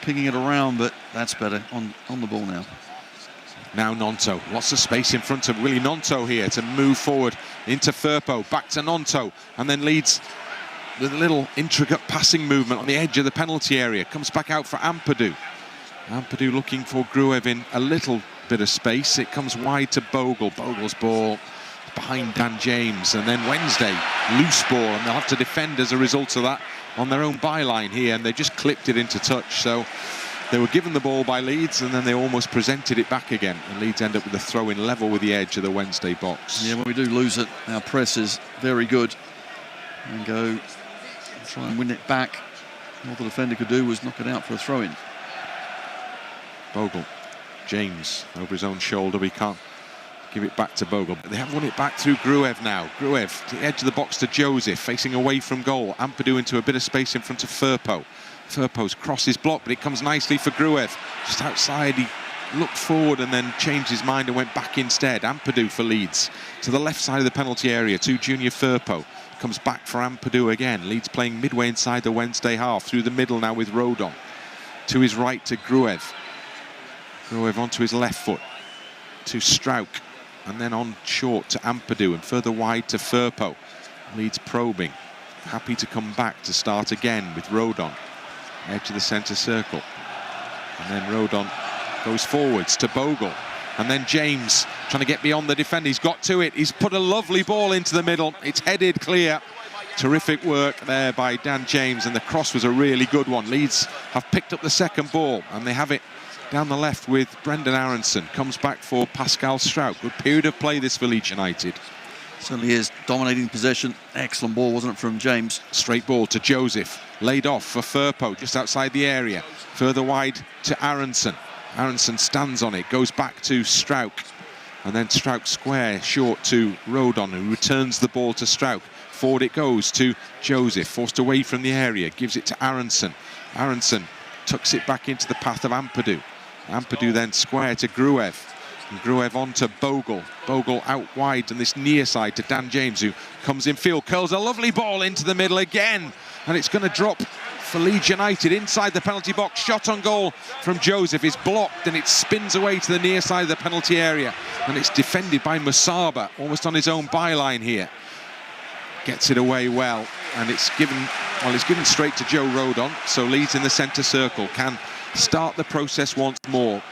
picking it around, but that's better on the ball now. Now Gnonto, lots of space in front of Willie Gnonto here to move forward into Firpo, back to Gnonto, and then Leeds with a little intricate passing movement on the edge of the penalty area. Comes back out for Ampadu. Ampadu looking for Gruev in a little bit of space. It comes wide to Bogle. Bogle's ball behind Dan James, and then Wednesday, loose ball, and they'll have to defend as a result of that on their own byline here, and they just clipped it into touch. So they were given the ball by Leeds, and then they almost presented it back again, and Leeds end up with a throw-in level with the edge of the Wednesday box. Yeah, when we do lose it, our press is very good, and go try and win it back. All the defender could do was knock it out for a throw-in. Bogle, James over his own shoulder, but he can't give it back to Bogle. But they have won it back through Gruev now. Gruev to the edge of the box to Joseph, facing away from goal. Ampadu into a bit of space in front of Firpo. Firpo's cross is blocked, but it comes nicely for Gruev. Just outside, he looked forward and then changed his mind and went back instead. Ampadu for Leeds. To the left side of the penalty area, to Junior Firpo. Comes back for Ampadu again. Leeds playing midway inside the Wednesday half. Through the middle now with Rodon. To his right to Gruev. Gruev onto his left foot. To Struijk. And then on short to Ampadu and further wide to Firpo. Leeds probing. Happy to come back to start again with Rodon. Edge of the centre circle. And then Rodon goes forwards to Bogle. And then James trying to get beyond the defender. He's got to it. He's put a lovely ball into the middle. It's headed clear. Terrific work there by Dan James, and the cross was a really good one. Leeds have picked up the second ball, and they have it down the left with Brendan Aaronson. Comes back for Pascal Struijk. Good period of play this for Leeds United. Certainly is. Dominating possession. Excellent ball, wasn't it, from James? Straight ball to Joseph. Laid off for Firpo, just outside the area. Further wide to Aaronson. Aaronson stands on it, goes back to Struijk. And then Struijk square, short to Rodon, who returns the ball to Struijk. Forward it goes to Joseph, forced away from the area, gives it to Aaronson. Aaronson tucks it back into the path of Ampadu. Ampadu then square to Gruev. And Gruev on to Bogle. Bogle out wide on this near side to Dan James, who comes in field, curls a lovely ball into the middle again. And it's going to drop for Leeds United inside the penalty box. Shot on goal from Joseph is blocked, and it spins away to the near side of the penalty area. And it's defended by Musaba, almost on his own byline here. Gets it away well, and it's given straight to Joe Rodon. So Leeds in the centre circle can start the process once more.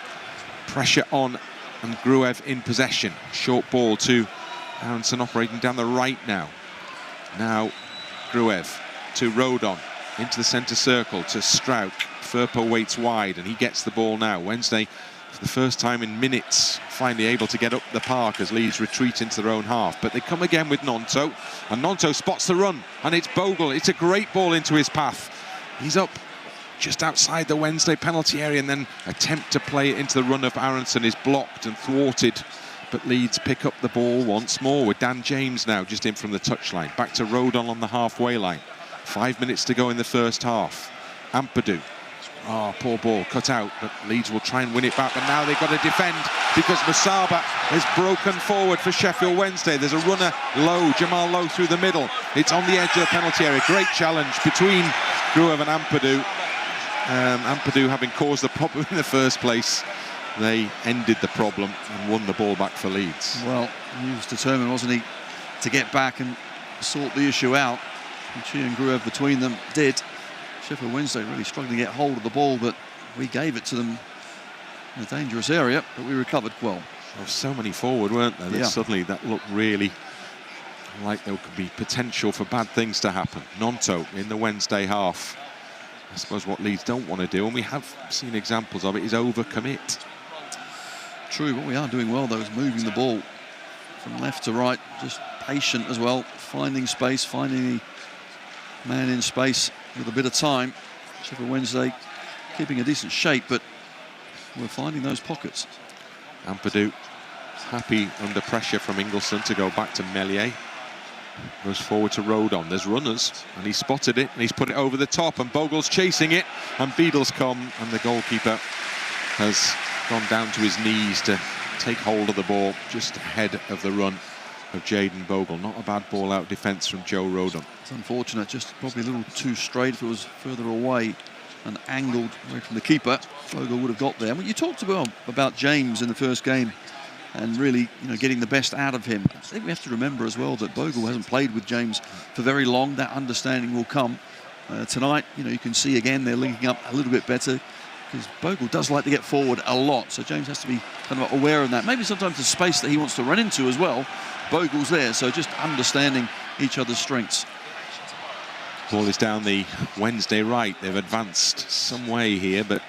Pressure on, and Gruev in possession. Short ball to Aaronson operating down the right now. Now Gruev to Rodon, into the centre circle to Struijk. Firpo waits wide, and he gets the ball now. Wednesday, for the first time in minutes, finally able to get up the park as Leeds retreat into their own half. But they come again with Gnonto, and Gnonto spots the run, and it's Bogle. It's a great ball into his path. He's up just outside the Wednesday penalty area, and then attempt to play it into the run of Aaronson is blocked and thwarted. But Leeds pick up the ball once more with Dan James now just in from the touchline. Back to Rodon on the halfway line. 5 minutes to go in the first half. Ampadu. Oh, poor ball, cut out, but Leeds will try and win it back. But now they've got to defend because Musaba has broken forward for Sheffield Wednesday. There's a runner, Lowe, Jamal Lowe through the middle. It's on the edge of the penalty area. Great challenge between Gruev and Ampadu. Ampadu having caused the problem in the first place. They ended the problem and won the ball back for Leeds. Well, he was determined, wasn't he, to get back and sort the issue out. And she and Gruev between them did. Sheffield Wednesday really struggling to get hold of the ball, but we gave it to them in a dangerous area, but we recovered well. There were so many forward, weren't there? That suddenly that looked really like there could be potential for bad things to happen. Gnonto in the Wednesday half. I suppose what Leeds don't want to do, and we have seen examples of it, is overcommit. True, what we are doing well, though, is moving the ball from left to right, just patient as well, finding space, finding the man in space with a bit of time. Sheffield Wednesday keeping a decent shape, but we're finding those pockets. Ampadu happy under pressure from Ingelsson to go back to Meslier. Goes forward to Rodon. There's runners, and he spotted it, and he's put it over the top, and Bogle's chasing it, and Beadle's come, and the goalkeeper has gone down to his knees to take hold of the ball just ahead of the run of Jaden Bogle. Not a bad ball out defence from Joe Rodon. It's unfortunate, just probably a little too straight. If it was further away and angled away from the keeper, Bogle would have got there. Well, you talked about James in the first game and really, getting the best out of him. I think we have to remember as well that Bogle hasn't played with James for very long. That understanding will come tonight. You can see again they're linking up a little bit better because Bogle does like to get forward a lot. So James has to be kind of aware of that. Maybe sometimes the space that he wants to run into as well. Bogle's there, so just understanding each other's strengths. Ball is down the Wednesday right. They've advanced some way here, but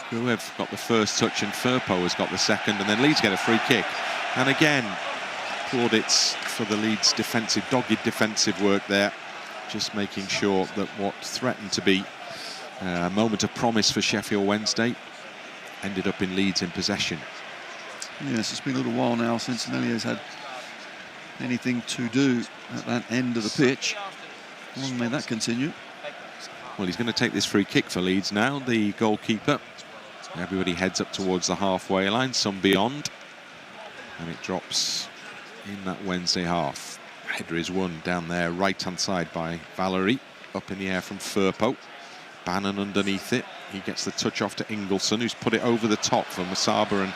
Gruev got the first touch and Firpo has got the second, and then Leeds get a free kick. And again, plaudits for the Leeds defensive, dogged defensive work there, just making sure that what threatened to be a moment of promise for Sheffield Wednesday ended up in Leeds in possession. Yes, it's been a little while now since Meslier's had anything to do at that end of the pitch. Long may that continue. Well, he's going to take this free kick for Leeds now, the goalkeeper. Everybody heads up towards the halfway line, some beyond. And it drops in that Wednesday half. Header is won down there, right-hand side by Valery. Up in the air from Firpo. Bannan underneath it. He gets the touch off to Ingelsson, who's put it over the top for Musaba and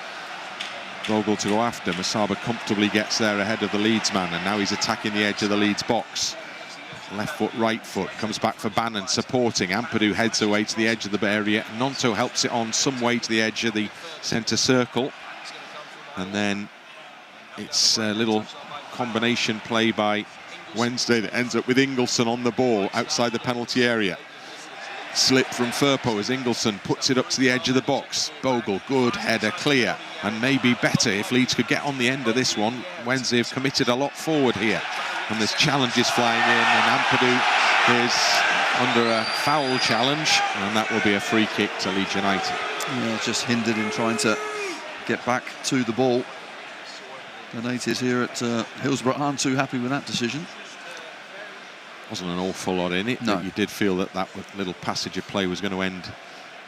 Bogle to go after. Musaba comfortably gets there ahead of the Leeds man, and now he's attacking the edge of the Leeds box. Left foot, right foot, comes back for Bannan, supporting. Ampadu heads away to the edge of the area. Gnonto helps it on some way to the edge of the centre circle. And then it's a little combination play by Wednesday that ends up with Ingelsson on the ball outside the penalty area. Slip from Firpo as Ingelsson puts it up to the edge of the box. Bogle, good header, clear, and maybe better if Leeds could get on the end of this one. Wednesday have committed a lot forward here, and there's challenges flying in, and Ampadu is under a foul challenge, and that will be a free kick to Leeds United. Yeah, just hindered in trying to get back to the ball. The natives here at Hillsborough aren't too happy with that decision. Wasn't an awful lot in it, no. But you did feel that that little passage of play was going to end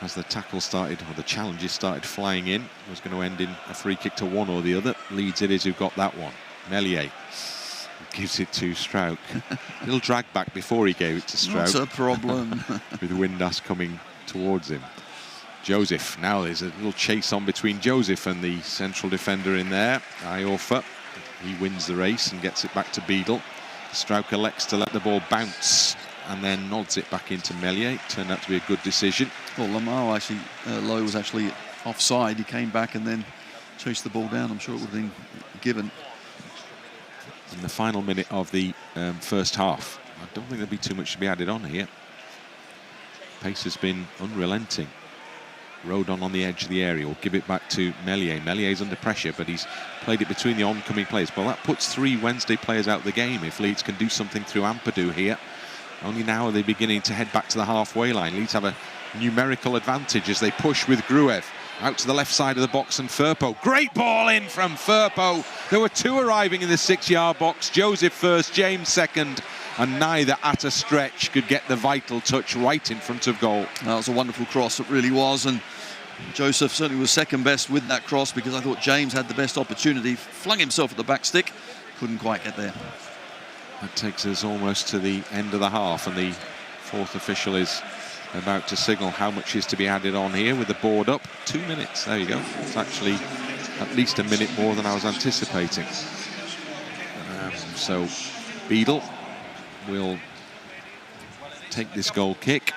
as the tackle started, or the challenges started flying in. It was going to end in a free kick to one or the other. Leeds it is who got that one. Meslier gives it to Struijk. Little drag back before he gave it to Struijk. Not a problem. With Windass coming towards him. Joseph, now there's a little chase on between Joseph and the central defender in there, Iorfa. He wins the race and gets it back to Beadle. Struijk elects to let the ball bounce and then nods it back into Meslier. It turned out to be a good decision. Well, Lowe was actually offside. He came back and then chased the ball down. I'm sure it would have been given. In the final minute of the first half, I don't think there'll be too much to be added on here. Pace has been unrelenting. Rodon on the edge of the area will give it back to Meslier. Mellier's under pressure, but he's played it between the oncoming players. Well, that puts 3 Wednesday players out of the game if Leeds can do something through Ampadu here. Only now are they beginning to head back to the halfway line. Leeds have a numerical advantage as they push with Gruev out to the left side of the box, and Firpo. Great ball in from Firpo. There were 2 arriving in the 6-yard box. Joseph first, James second, and neither at a stretch could get the vital touch right in front of goal. That was a wonderful cross, it really was, and Joseph certainly was second best with that cross because I thought James had the best opportunity, flung himself at the back stick, couldn't quite get there. That takes us almost to the end of the half, and the 4th official is about to signal how much is to be added on here with the board up. 2 minutes, there you go. It's actually at least a minute more than I was anticipating. So Beadle will take this goal kick.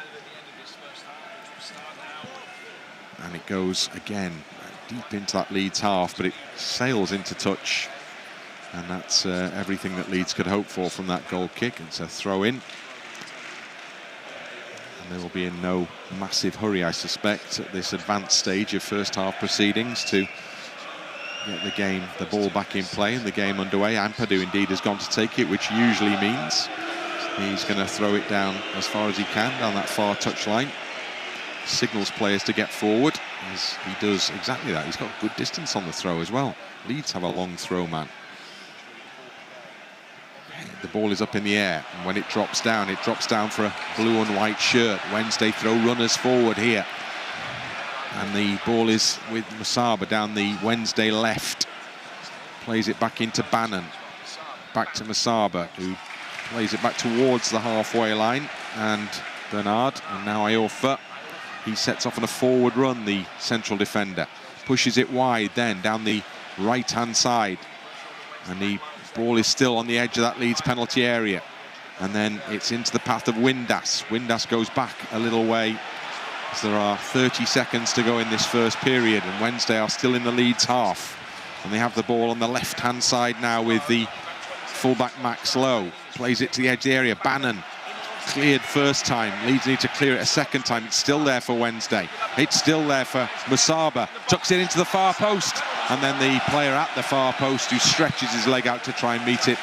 And it goes again deep into that Leeds half, but it sails into touch. And that's everything that Leeds could hope for from that goal kick. It's a throw in. And they will be in no massive hurry, I suspect, at this advanced stage of first half proceedings to get the ball back in play and the game underway. Ampadu indeed has gone to take it, which usually means he's going to throw it down as far as he can down that far touchline. Signals players to get forward as he does exactly that. He's got good distance on the throw as well. Leeds have a long throw man. The ball is up in the air, and when it drops down for a blue and white shirt. Wednesday throw runners forward here. And the ball is with Musaba down the Wednesday left. Plays it back into Bannan. back to Musaba, who plays it back towards the halfway line, and Bernard, and now Iorfa. He sets off on a forward run, the central defender. Pushes it wide then, down the right-hand side. And the ball is still on the edge of that Leeds penalty area. And then it's into the path of Windass. Windass goes back a little way, as there are 30 seconds to go in this first period, and Wednesday are still in the Leeds half. And they have the ball on the left-hand side now with the fullback Max Lowe. Plays it to the edge of the area. Bannan cleared first time. Leeds need to clear it a second time. It's still there for Wednesday. It's still there for Musaba. Tucks it into the far post. And then the player at the far post, who stretches his leg out to try and meet it,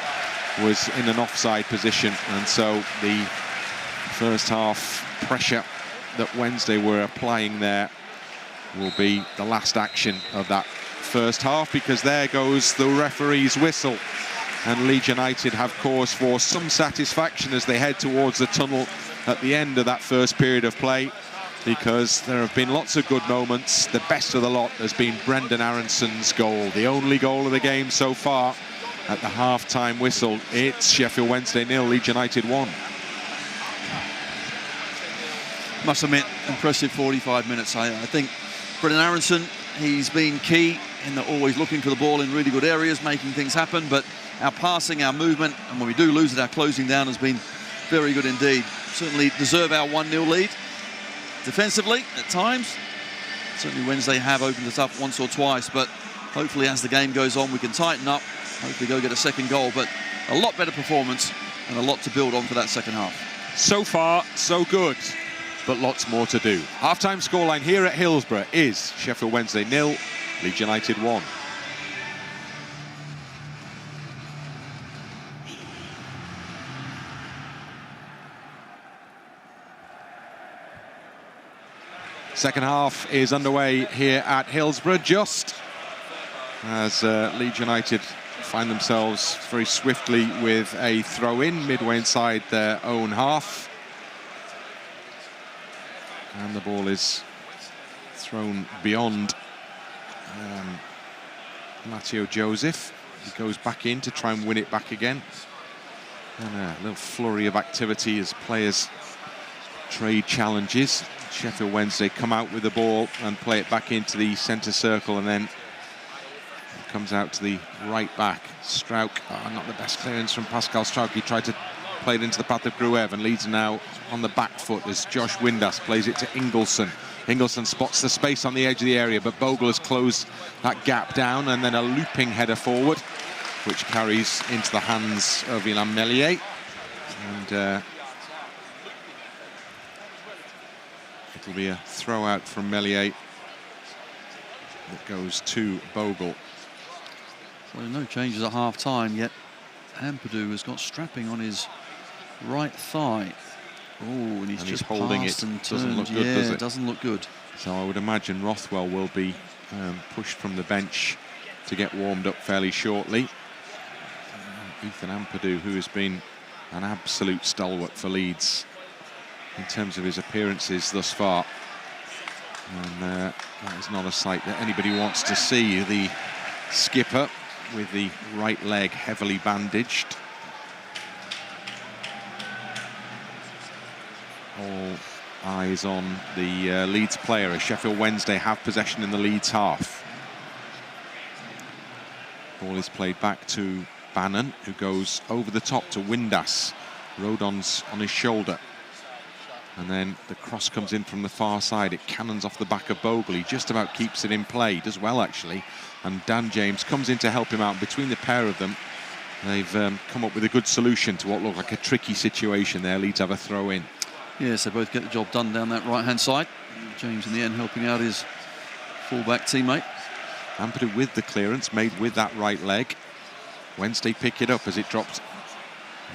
was in an offside position. And so the first half pressure that Wednesday were applying there will be the last action of that first half, because there goes the referee's whistle, and Leeds United have cause for some satisfaction as they head towards the tunnel at the end of that first period of play, because there have been lots of good moments. The best of the lot has been Brendan Aaronson's goal, the only goal of the game so far. At the half-time whistle, it's Sheffield Wednesday 0, Leeds United 1. Must admit, impressive 45 minutes. I think Brendan Aaronson, he's been key in the always looking for the ball in really good areas, making things happen, but our passing, our movement, and when we do lose it, our closing down has been very good indeed. Certainly deserve our 1-0 lead. Defensively, at times, certainly Wednesday have opened us up once or twice, but hopefully as the game goes on, we can tighten up, hopefully go get a second goal, but a lot better performance and a lot to build on for that second half. So far, so good, but lots more to do. Half-time scoreline here at Hillsborough is Sheffield Wednesday 0, Leeds United 1. Second half is underway here at Hillsborough, just as Leeds United find themselves very swiftly with a throw-in midway inside their own half. And the ball is thrown beyond Matteo Joseph. He goes back in to try and win it back again. And a little flurry of activity as players trade challenges. Sheffield Wednesday come out with the ball and play it back into the centre circle, and then it comes out to the right back. Struijk, not the best clearance from Pascal Struijk. He tried to play it into the path of Gruev, and Leeds are now on the back foot as Josh Windass plays it to Ingelsson. Ingelsson spots the space on the edge of the area, but Bogle has closed that gap down, and then a looping header forward, which carries into the hands of Meslier. And it'll be a throw out from Meslier that goes to Bogle. So no changes at half-time yet. Ampadu has got strapping on his right thigh. Oh, and he's just holding it. And doesn't look good, does it? It doesn't look good. So I would imagine Rothwell will be pushed from the bench to get warmed up fairly shortly. Ethan Ampadu, who has been an absolute stalwart for Leeds in terms of his appearances thus far. And that is not a sight that anybody wants to see. The skipper with the right leg heavily bandaged. All eyes on the Leeds player as Sheffield Wednesday have possession in the Leeds half. Ball is played back to Bannan, who goes over the top to Windass. Rodon's on his shoulder. And then the cross comes in from the far side. It cannons off the back of Bogle. He just about keeps it in play. Does well, actually. And Dan James comes in to help him out. Between the pair of them, they've come up with a good solution to what looked like a tricky situation there. Leeds have a throw in. Yes, they both get the job done down that right-hand side. James in the end helping out his full-back teammate. Ampadu with the clearance made with that right leg. Wednesday pick it up as it dropped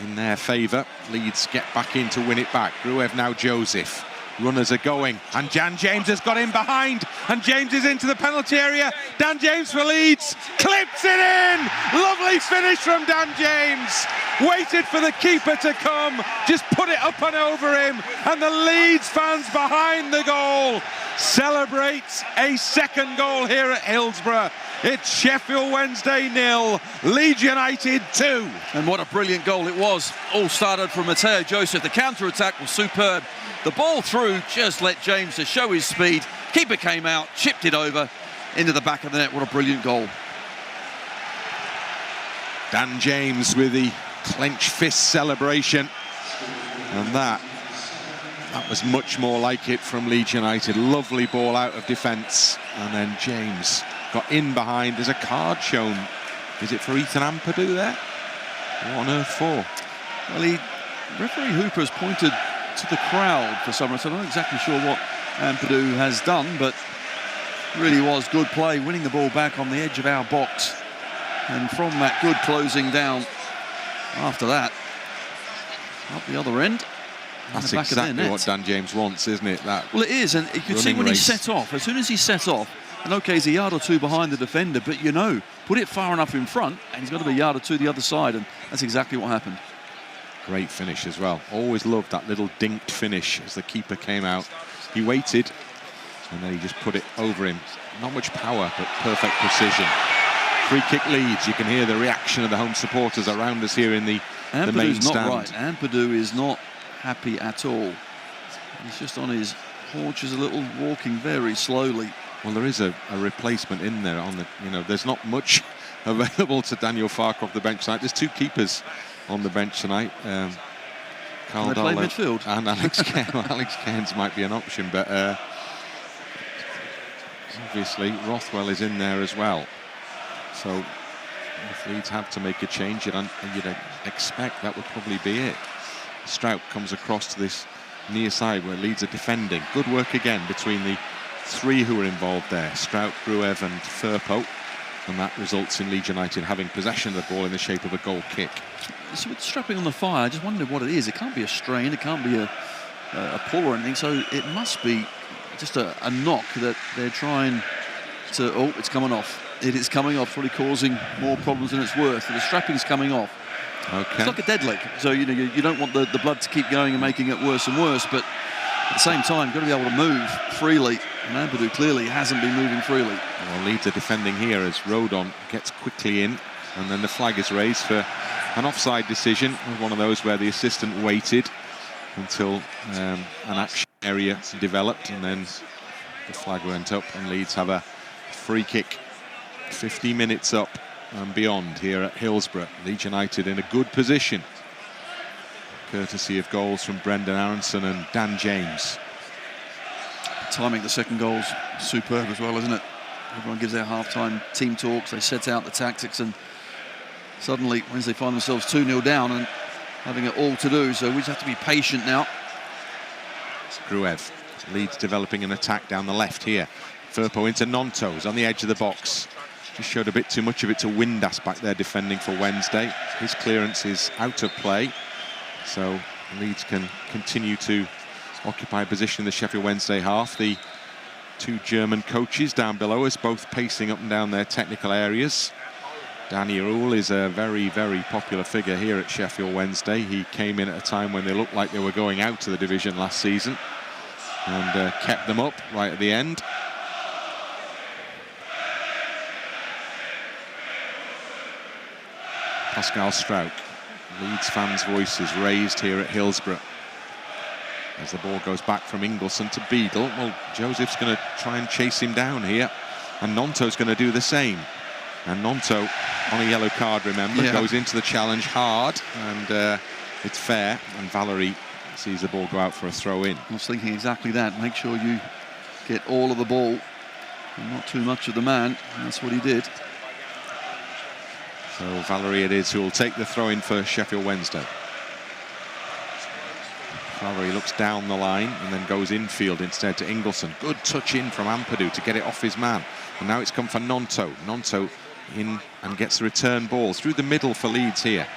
in their favour. Leeds get back in to win it back. Gruev now Joseph. Runners are going, and Dan James has got in behind, and James is into the penalty area. Dan James for Leeds, clips it in! Lovely finish from Dan James. Waited for the keeper to come, just put it up and over him, and the Leeds fans behind the goal celebrate a second goal here at Hillsborough. It's Sheffield Wednesday 0, Leeds United 2. And what a brilliant goal it was. All started from Mateo Joseph. The counter-attack was superb. The ball through, just let James to show his speed. Keeper came out, chipped it over into the back of the net. What a brilliant goal. Dan James with the clenched fist celebration. And that was much more like it from Leeds United. Lovely ball out of defence. And then James got in behind. There's a card shown. Is it for Ethan Ampadu there? What on earth for? Well, referee Hooper has pointed to the crowd for some reason. I'm not exactly sure what Ampadu has done, but really was good play, winning the ball back on the edge of our box. And from that good closing down, after that, up the other end. That's exactly what Dan James wants, isn't it? That well, it is, and you can see when he set off, as soon as he set off, and okay, he's a yard or two behind the defender, but you know, put it far enough in front, and he's got to be a yard or two the other side, and that's exactly what happened. Great finish as well. Always loved that little dinked finish as the keeper came out. He waited, and then he just put it over him. Not much power, but perfect precision. Free kick Leeds. You can hear the reaction of the home supporters around us here in the main stand. Not right. Ampadu is not happy at all. He's just on his haunches a little, walking very slowly. Well, there is a replacement in there on the, there's not much available to Daniel Farke off the bench tonight. There's two keepers on the bench tonight. Carl Darlow midfield. And Alex Cairns. Well, Alex Cairns might be an option, but obviously Rothwell is in there as well. So if Leeds have to make a change, you'd expect that would probably be it. Struijk comes across to this near side where Leeds are defending. Good work again between the three who are involved there. Struijk, Gruev and Firpo. And that results in Leeds United having possession of the ball in the shape of a goal kick. So with strapping on the fire, I just wondered what it is. It can't be a strain, it can't be a pull or anything. So it must be just a knock that they're trying to... Oh, it's coming off. It is coming off, probably causing more problems than it's worth. The strapping's coming off. Okay. It's like a dead leg, so you don't want the blood to keep going and making it worse and worse, but at the same time, you've got to be able to move freely, and Ampadu clearly hasn't been moving freely. Well, Leeds are defending here as Rodon gets quickly in, and then the flag is raised for an offside decision, one of those where the assistant waited until an action area developed, and then the flag went up, and Leeds have a free kick. 50 minutes up and beyond here at Hillsborough. Leeds United in a good position, courtesy of goals from Brendan Aaronson and Dan James. Timing the second goal's superb as well, isn't it? Everyone gives their half-time team talks, they set out the tactics, and suddenly Wednesday find themselves 2-0 down and having it all to do, so we just have to be patient now. It's Gruev. Leeds developing an attack down the left here. Firpo into Gnonto's on the edge of the box. Just showed a bit too much of it to Windass back there defending for Wednesday. His clearance is out of play, so Leeds can continue to occupy position in the Sheffield Wednesday half. The two German coaches down below us, both pacing up and down their technical areas. Danny Rule is a very, very popular figure here at Sheffield Wednesday. He came in at a time when they looked like they were going out to the division last season and kept them up right at the end. Pascal Struijk, Leeds fans' voices raised here at Hillsborough. As the ball goes back from Ingelsson to Beadle. Well, Joseph's going to try and chase him down here, and Gnonto's going to do the same. And Gnonto, on a yellow card, remember, goes into the challenge hard, and it's fair, and Valery sees the ball go out for a throw-in. I was thinking exactly that. Make sure you get all of the ball, and not too much of the man, and that's what he did. So Valery it is who will take the throw-in for Sheffield Wednesday. Valery looks down the line and then goes infield instead to Ingelsson. Good touch in from Ampadu to get it off his man. And now it's come for Gnonto. Gnonto in and gets the return ball through the middle for Leeds here.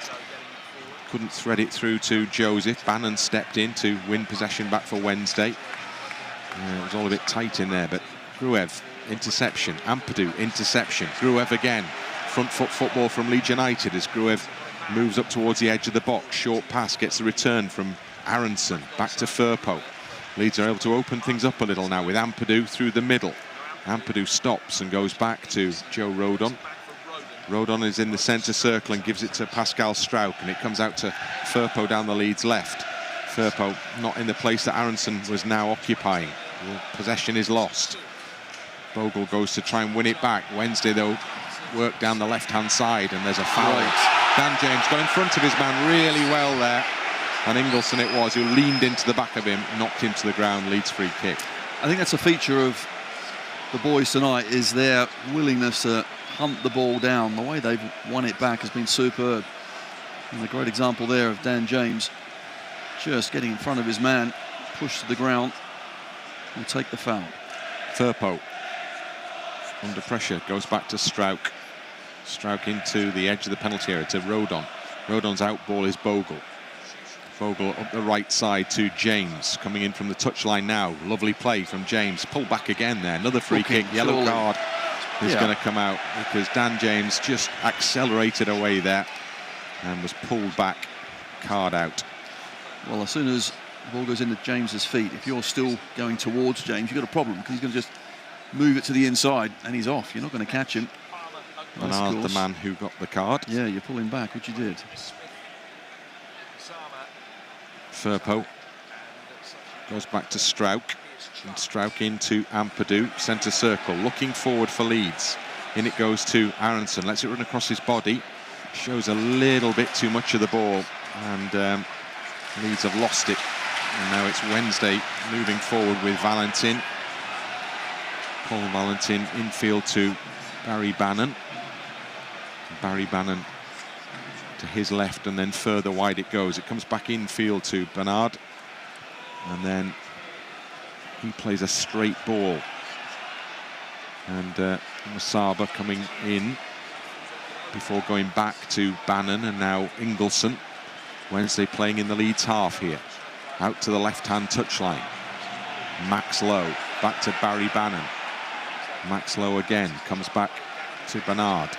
Couldn't thread it through to Joseph. Bannan stepped in to win possession back for Wednesday. It was all a bit tight in there, but Gruev, interception. Ampadu, interception. Gruev again. Front foot football from Leeds United as Gruev moves up towards the edge of the box. Short pass gets the return from Aaronson. Back to Firpo. Leeds are able to open things up a little now with Ampadu through the middle. Ampadu stops and goes back to Joe Rodon. Rodon is in the centre circle and gives it to Pascal Struijk, and it comes out to Firpo down the Leeds left. Firpo not in the place that Aaronson was now occupying. Well, possession is lost. Bogle goes to try and win it back. Wednesday, though, work down the left-hand side, and there's a foul. Right. Dan James got in front of his man really well there. And Ingelsson it was who leaned into the back of him, knocked him to the ground. Leeds free kick. I think that's a feature of the boys tonight, is their willingness to hunt the ball down. The way they've won it back has been superb. And a great example there of Dan James just getting in front of his man, pushed to the ground, will take the foul. Firpo under pressure, goes back to Struijk. Struijk into the edge of the penalty area to Rodon. Rodon's out ball is Bogle. Bogle up the right side to James, coming in from the touchline now. Lovely play from James. Pull back again there. Another free kick. Yellow card is going to come out because Dan James just accelerated away there and was pulled back. Card out. Well, as soon as the ball goes into James's feet, if you're still going towards James, you've got a problem because he's going to just move it to the inside and he's off. You're not going to catch him. Bannan, the man who got the card. Yeah, you're pulling back, which you did. Firpo goes back to Struijk, and Struijk into Ampadu, centre circle, looking forward for Leeds. In it goes to Aaronson, lets it run across his body, shows a little bit too much of the ball, and Leeds have lost it. And now it's Wednesday moving forward with Valentin. Paul Valentin infield to Barry Bannan. Barry Bannan to his left, and then further wide it goes. It comes back infield to Bernard, and then he plays a straight ball. And Musaba coming in before going back to Bannan, and now Ingelsson. Wednesday playing in the Leeds half here. Out to the left-hand touchline. Max Lowe, back to Barry Bannan. Max Lowe again, comes back to Bernard.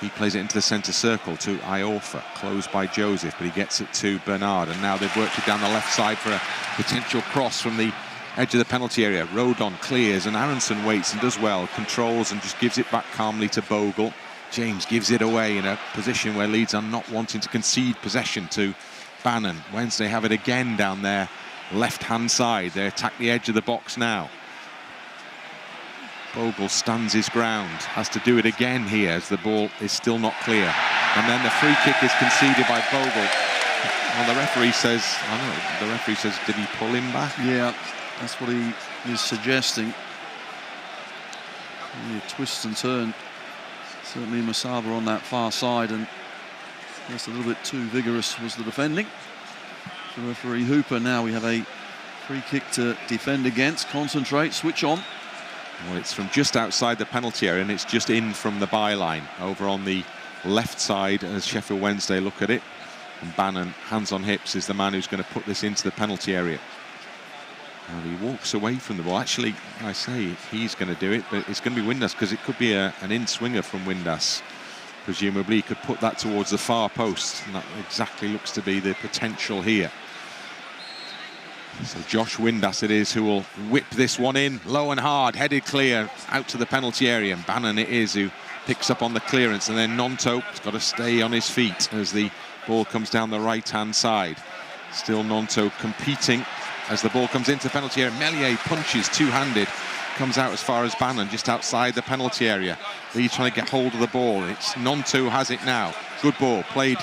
He plays it into the centre circle to Iorfa, closed by Joseph, but he gets it to Bernard, and now they've worked it down the left side for a potential cross from the edge of the penalty area. Rodon clears, and Aaronson waits and does well, controls and just gives it back calmly to Bogle. James gives it away in a position where Leeds are not wanting to concede possession to Bannan. Wednesday have it again down their left-hand side. They attack the edge of the box now. Bogle stands his ground, has to do it again here as the ball is still not clear. And then the free kick is conceded by Bogle. Well, the referee says, did he pull him back? Yeah, that's what he is suggesting. He twists and turns. Certainly Musaba on that far side, and just a little bit too vigorous was the defending. For referee Hooper, now we have a free kick to defend against. Concentrate, switch on. Well, it's from just outside the penalty area, and it's just in from the byline over on the left side as Sheffield Wednesday look at it. And Bannan, hands on hips, is the man who's going to put this into the penalty area. And he walks away from the ball. Actually, I say he's going to do it, but it's going to be Windass, because it could be an in-swinger from Windass. Presumably he could put that towards the far post, and that exactly looks to be the potential here. So Josh Windass it is who will whip this one in, low and hard, headed clear, out to the penalty area. And Bannan it is who picks up on the clearance, and then Gnonto has got to stay on his feet as the ball comes down the right-hand side. Still Gnonto competing as the ball comes into the penalty area. Meslier punches two-handed, comes out as far as Bannan, just outside the penalty area. He's trying to get hold of the ball. It's Gnonto has it now. Good ball, played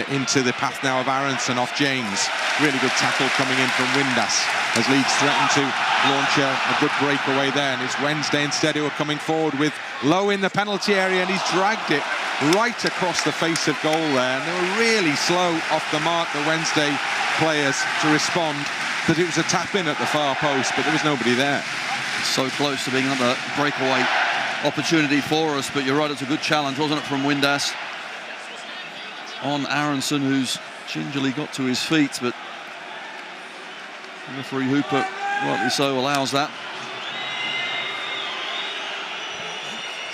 into the path now of Aaronson off James. Really good tackle coming in from Windass as Leeds threaten to launch a good breakaway there. And it's Wednesday instead who are coming forward with Lowe in the penalty area, and he's dragged it right across the face of goal there. And they were really slow off the mark, the Wednesday players, to respond, because it was a tap-in at the far post, but there was nobody there. So close to being another breakaway opportunity for us, but you're right, it's a good challenge, wasn't it, from Windass on Aaronson, who's gingerly got to his feet, but referee Hooper, rightly so, allows that.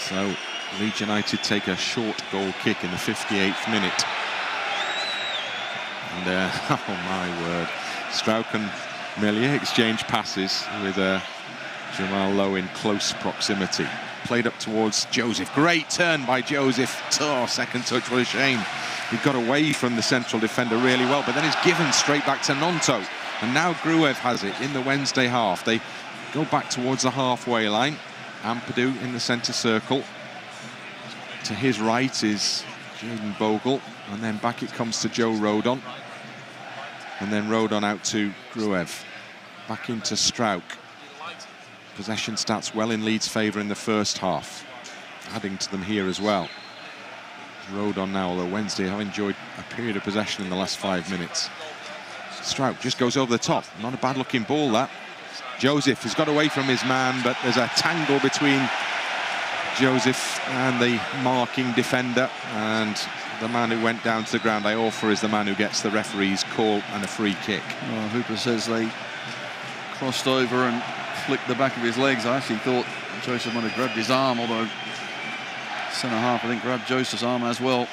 So Leeds United take a short goal kick in the 58th minute. And oh my word, Struijk and Meslier exchange passes with Jamal Lowe in close proximity. Played up towards Joseph. Great turn by Joseph. Oh, second touch, what a shame. He got away from the central defender really well, but then it's given straight back to Gnonto. And now Gruev has it in the Wednesday half. They go back towards the halfway line. Ampadu in the centre circle. To his right is Jaden Bogle. And then back it comes to Joe Rodon. And then Rodon out to Gruev. Back into Struijk. Possession stats well in Leeds' favour in the first half. Adding to them here as well. Rodon now, although Wednesday have enjoyed a period of possession in the last 5 minutes. Struijk just goes over the top. Not a bad looking ball, that. Joseph has got away from his man, but there's a tangle between Joseph and the marking defender, and the man who went down to the ground, Iorfa, is the man who gets the referee's call and a free kick. Well, Hooper says they crossed over and flicked the back of his legs. I actually thought Joseph might have grabbed his arm, although centre-half, I think, grabbed Joseph's arm as well.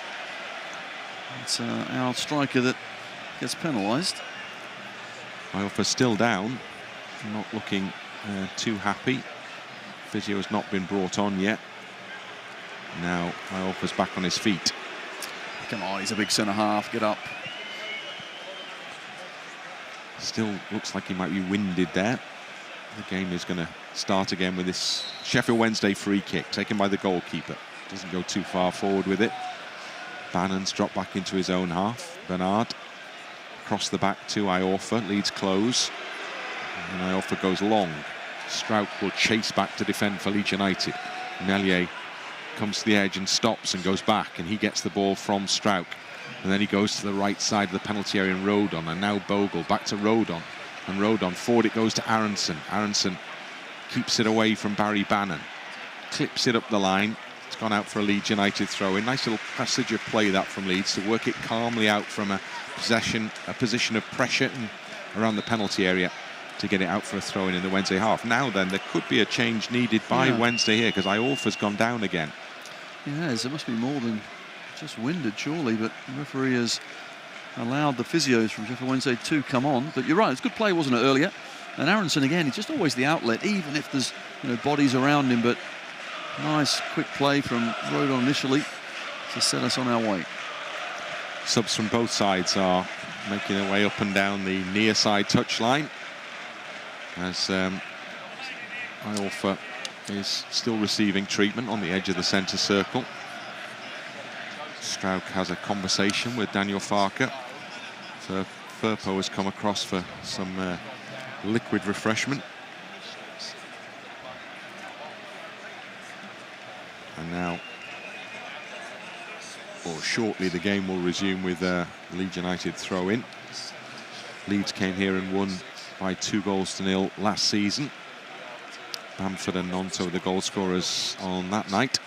It's our striker that gets penalised. Iorfa still down, not looking too happy. Physio has not been brought on yet. Now Iorfa's back on his feet. Come on, he's a big centre-half, get up. Still looks like he might be winded there. The game is going to start again with this Sheffield Wednesday free kick taken by the goalkeeper. Doesn't go too far forward with it. Bannan's dropped back into his own half. Bernard across the back to Iorfa. Leeds close. And Iorfa goes long. Struijk will chase back to defend for Leeds United. Meslier comes to the edge and stops and goes back, and he gets the ball from Struijk. And then he goes to the right side of the penalty area in Rodon, and now Bogle back to Rodon. And Rodon forward it goes to Aaronson. Aaronson keeps it away from Barry Bannan. Clips it up the line. It's gone out for a Leeds United throw-in. Nice little passage of play that from Leeds to work it calmly out from a position of pressure and around the penalty area to get it out for a throw-in in the Wednesday half. Now then, there could be a change needed by Wednesday here, because Iorfa's gone down again. He has. There must be more than just winded, surely, but the referee has allowed the physios from Sheffield Wednesday to come on. But you're right, it's good play, wasn't it, earlier? And Aaronson, again, he's just always the outlet, even if there's bodies around him. But nice, quick play from Rodon initially to set us on our way. Subs from both sides are making their way up and down the near side touchline, as Iorfa is still receiving treatment on the edge of the centre circle. Struijk has a conversation with Daniel Farke. Firpo has come across for some liquid refreshment. And now, or shortly, the game will resume with Leeds United throw-in. Leeds came here and won by 2-0 last season. Bamford and Gnonto were the goal scorers on that night.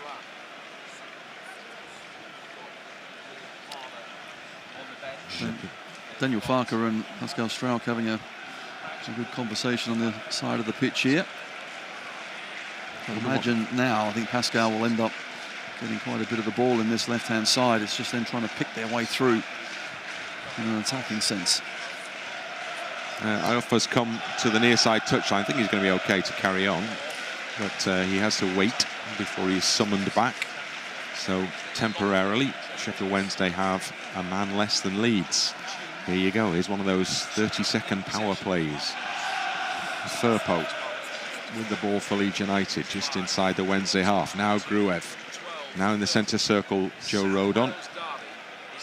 Daniel Farke and Pascal Struijk having a good conversation on the side of the pitch here. I imagine now, I think Pascal will end up getting quite a bit of the ball in this left-hand side. It's just them trying to pick their way through in an attacking sense. Iorfa's come to the near side touchline. I think he's going to be okay to carry on, but he has to wait before he's summoned back. So temporarily, Sheffield Wednesday have a man less than Leeds. Here you go. Here's one of those 30-second power plays. Firpo with the ball for Leeds United, just inside the Wednesday half. Now Gruev. Now in the centre circle, Joe Rodon.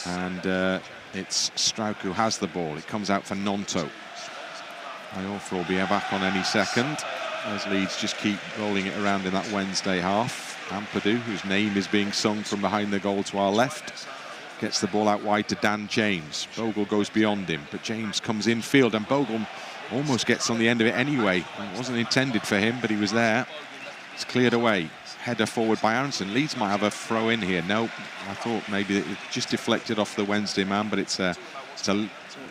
And it's Struijk who has the ball. It comes out for Gnonto. Iorfa will be back on any second, as Leeds just keep rolling it around in that Wednesday half. Ampadu, whose name is being sung from behind the goal to our left, gets the ball out wide to Dan James. Bogle goes beyond him, but James comes infield, and Bogle almost gets on the end of it anyway. It wasn't intended for him, but he was there. It's cleared away. Header forward by Aaronson. Leeds might have a throw in here. No, I thought maybe it just deflected off the Wednesday man, but it's a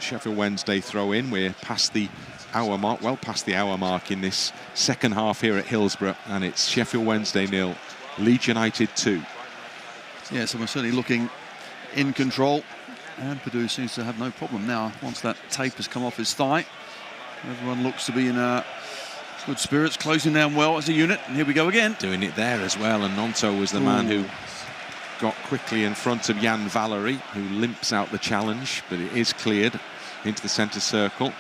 Sheffield Wednesday throw in. We're past the hour mark, well past the hour mark in this second half here at Hillsborough, and it's Sheffield Wednesday 0, Leeds United 2. Yeah, so we're certainly looking in control. Ampadu seems to have no problem now once that tape has come off his thigh. Everyone looks to be in a Good spirits, closing down well as a unit. And here we go again. Doing it there as well. And Gnonto was the man who got quickly in front of Valery, who limps out the challenge, but it is cleared into the centre circle.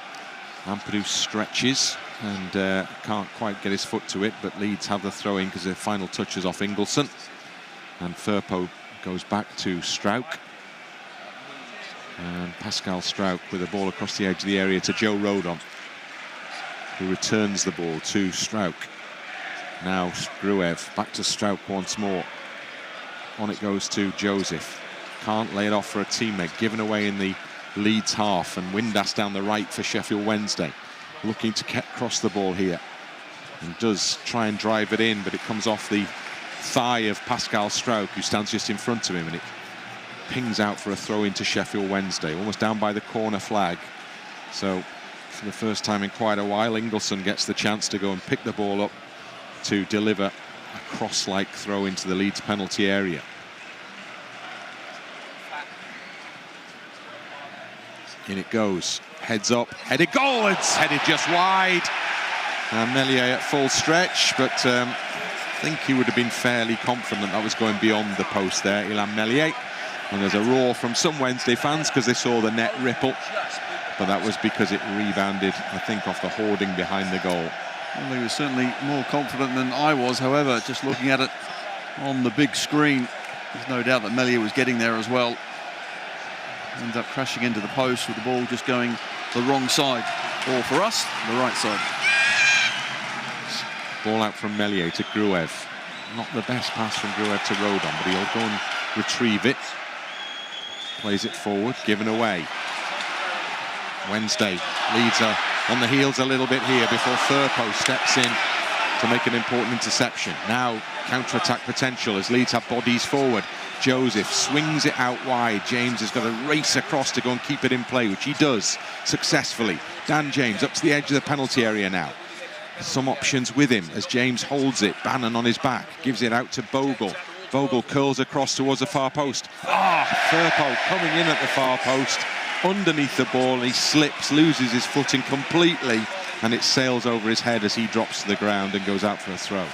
Ampadu stretches and can't quite get his foot to it, but Leeds have the throw in because the final touch is off Ingelsson. And Firpo goes back to Struijk. And Pascal Struijk with the ball across the edge of the area to Joe Rodon, who returns the ball to Struijk. Now Gruev back to Struijk once more. On it goes to Joseph. Can't lay it off for a teammate. Given away in the Leeds half, and Windass down the right for Sheffield Wednesday. Looking to cross the ball here. And does try and drive it in, but it comes off the thigh of Pascal Struijk, who stands just in front of him, and it pings out for a throw into Sheffield Wednesday, almost down by the corner flag. So for the first time in quite a while, Ingelsson gets the chance to go and pick the ball up to deliver a cross-like throw into the Leeds penalty area. In it goes, heads up, headed goal, it's headed just wide. And Meslier at full stretch, but I think he would have been fairly confident that was going beyond the post there, Ilham Meslier. And there's a roar from some Wednesday fans because they saw the net ripple, but that was because it rebounded, I think, off the hoarding behind the goal. Well, he was certainly more confident than I was, however, just looking at it on the big screen, there's no doubt that Meslier was getting there as well. Ends up crashing into the post with the ball just going the wrong side, or for us, the right side. Ball out from Meslier to Gruev. Not the best pass from Gruev to Rodon, but he'll go and retrieve it. Plays it forward, given away. Wednesday, Leeds are on the heels a little bit here before Firpo steps in to make an important interception. Now counter-attack potential as Leeds have bodies forward. Joseph swings it out wide. James has got to race across to go and keep it in play, which he does successfully. Dan James up to the edge of the penalty area now. Some options with him as James holds it. Bannan on his back, gives it out to Bogle. Bogle curls across towards the far post. Firpo coming in at the far post. Underneath the ball, he slips, loses his footing completely, and it sails over his head as he drops to the ground and goes out for a throw.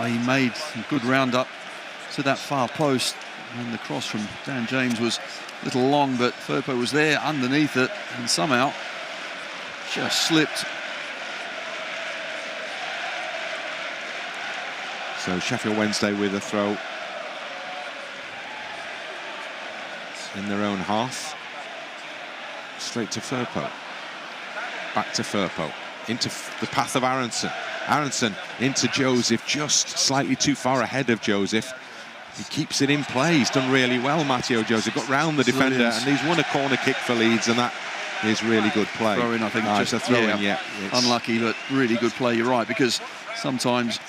He made a good round-up to that far post, and the cross from Dan James was a little long, but Firpo was there underneath it and somehow just slipped. So Sheffield Wednesday with a throw in their own half. Straight to Firpo. Back to Firpo. Into the path of Aaronson. Aaronson into Joseph, just slightly too far ahead of Joseph. He keeps it in play. He's done really well, Matteo Joseph. Got round the defender, and he's won a corner kick for Leeds, and that is really good play. Throw in, I think. Just a throw in, yeah. Unlucky, but really good play, you're right, because sometimes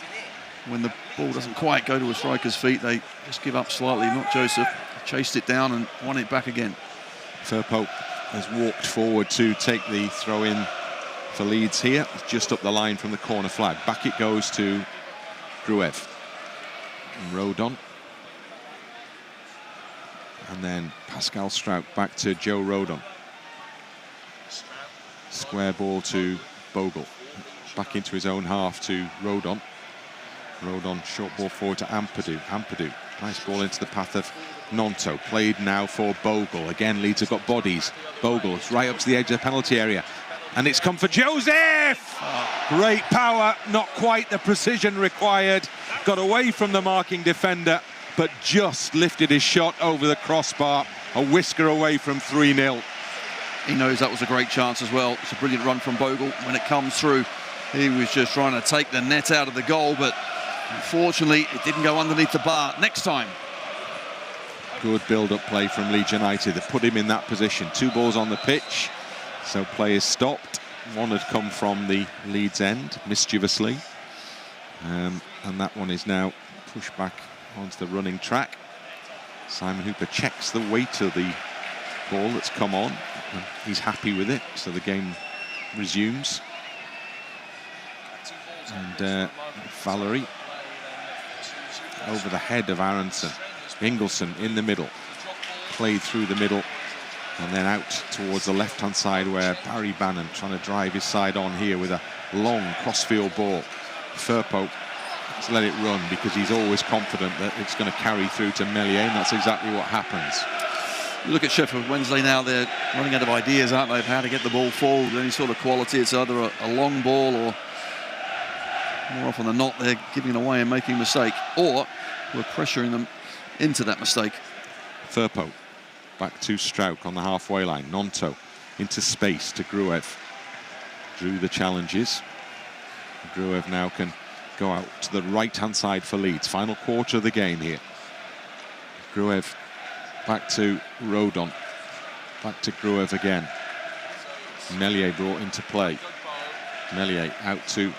when the ball doesn't quite go to a striker's feet, they just give up slightly, not Joseph. Chased it down and won it back again. Firpo has walked forward to take the throw in for Leeds here. It's just up the line from the corner flag. Back it goes to Gruev. And Rodon. And then Pascal Struijk back to Joe Rodon. Square ball to Bogle. Back into his own half to Rodon. Rodon, short ball forward to Ampadu. Ampadu, nice ball into the path of Gnonto. Played now for Bogle. Again, Leeds have got bodies. Bogle's right up to the edge of the penalty area. And it's come for Joseph! Great power, not quite the precision required. Got away from the marking defender, but just lifted his shot over the crossbar. A whisker away from 3-0. He knows that was a great chance as well. It's a brilliant run from Bogle. When it comes through, he was just trying to take the net out of the goal, but unfortunately, it didn't go underneath the bar. Next time. Good build-up play from Leeds United that put him in that position. 2 balls on the pitch, so play is stopped. One had come from the Leeds end, mischievously. And that one is now pushed back onto the running track. Simon Hooper checks the weight of the ball that's come on. And he's happy with it, so the game resumes. And Valery over the head of Aaronson. Ingelsson in the middle. Played through the middle And then out towards the left-hand side where Barry Bannan trying to drive his side on here with a long crossfield ball. Firpo has let it run because he's always confident that it's going to carry through to Meslier, and that's exactly what happens. You look at Sheffield Wednesday now, they're running out of ideas, aren't they, of how to get the ball forward with any sort of quality. It's either a long ball or, more often than not, they're giving it away and making a mistake, or we're pressuring them into that mistake. Firpo back to Struijk on the halfway line. Gnonto into space to Gruev. Drew the challenges. Gruev now can go out to the right-hand side for Leeds. Final quarter of the game here. Gruev back to Rodon. Back to Gruev again. Meslier brought into play. Meslier out to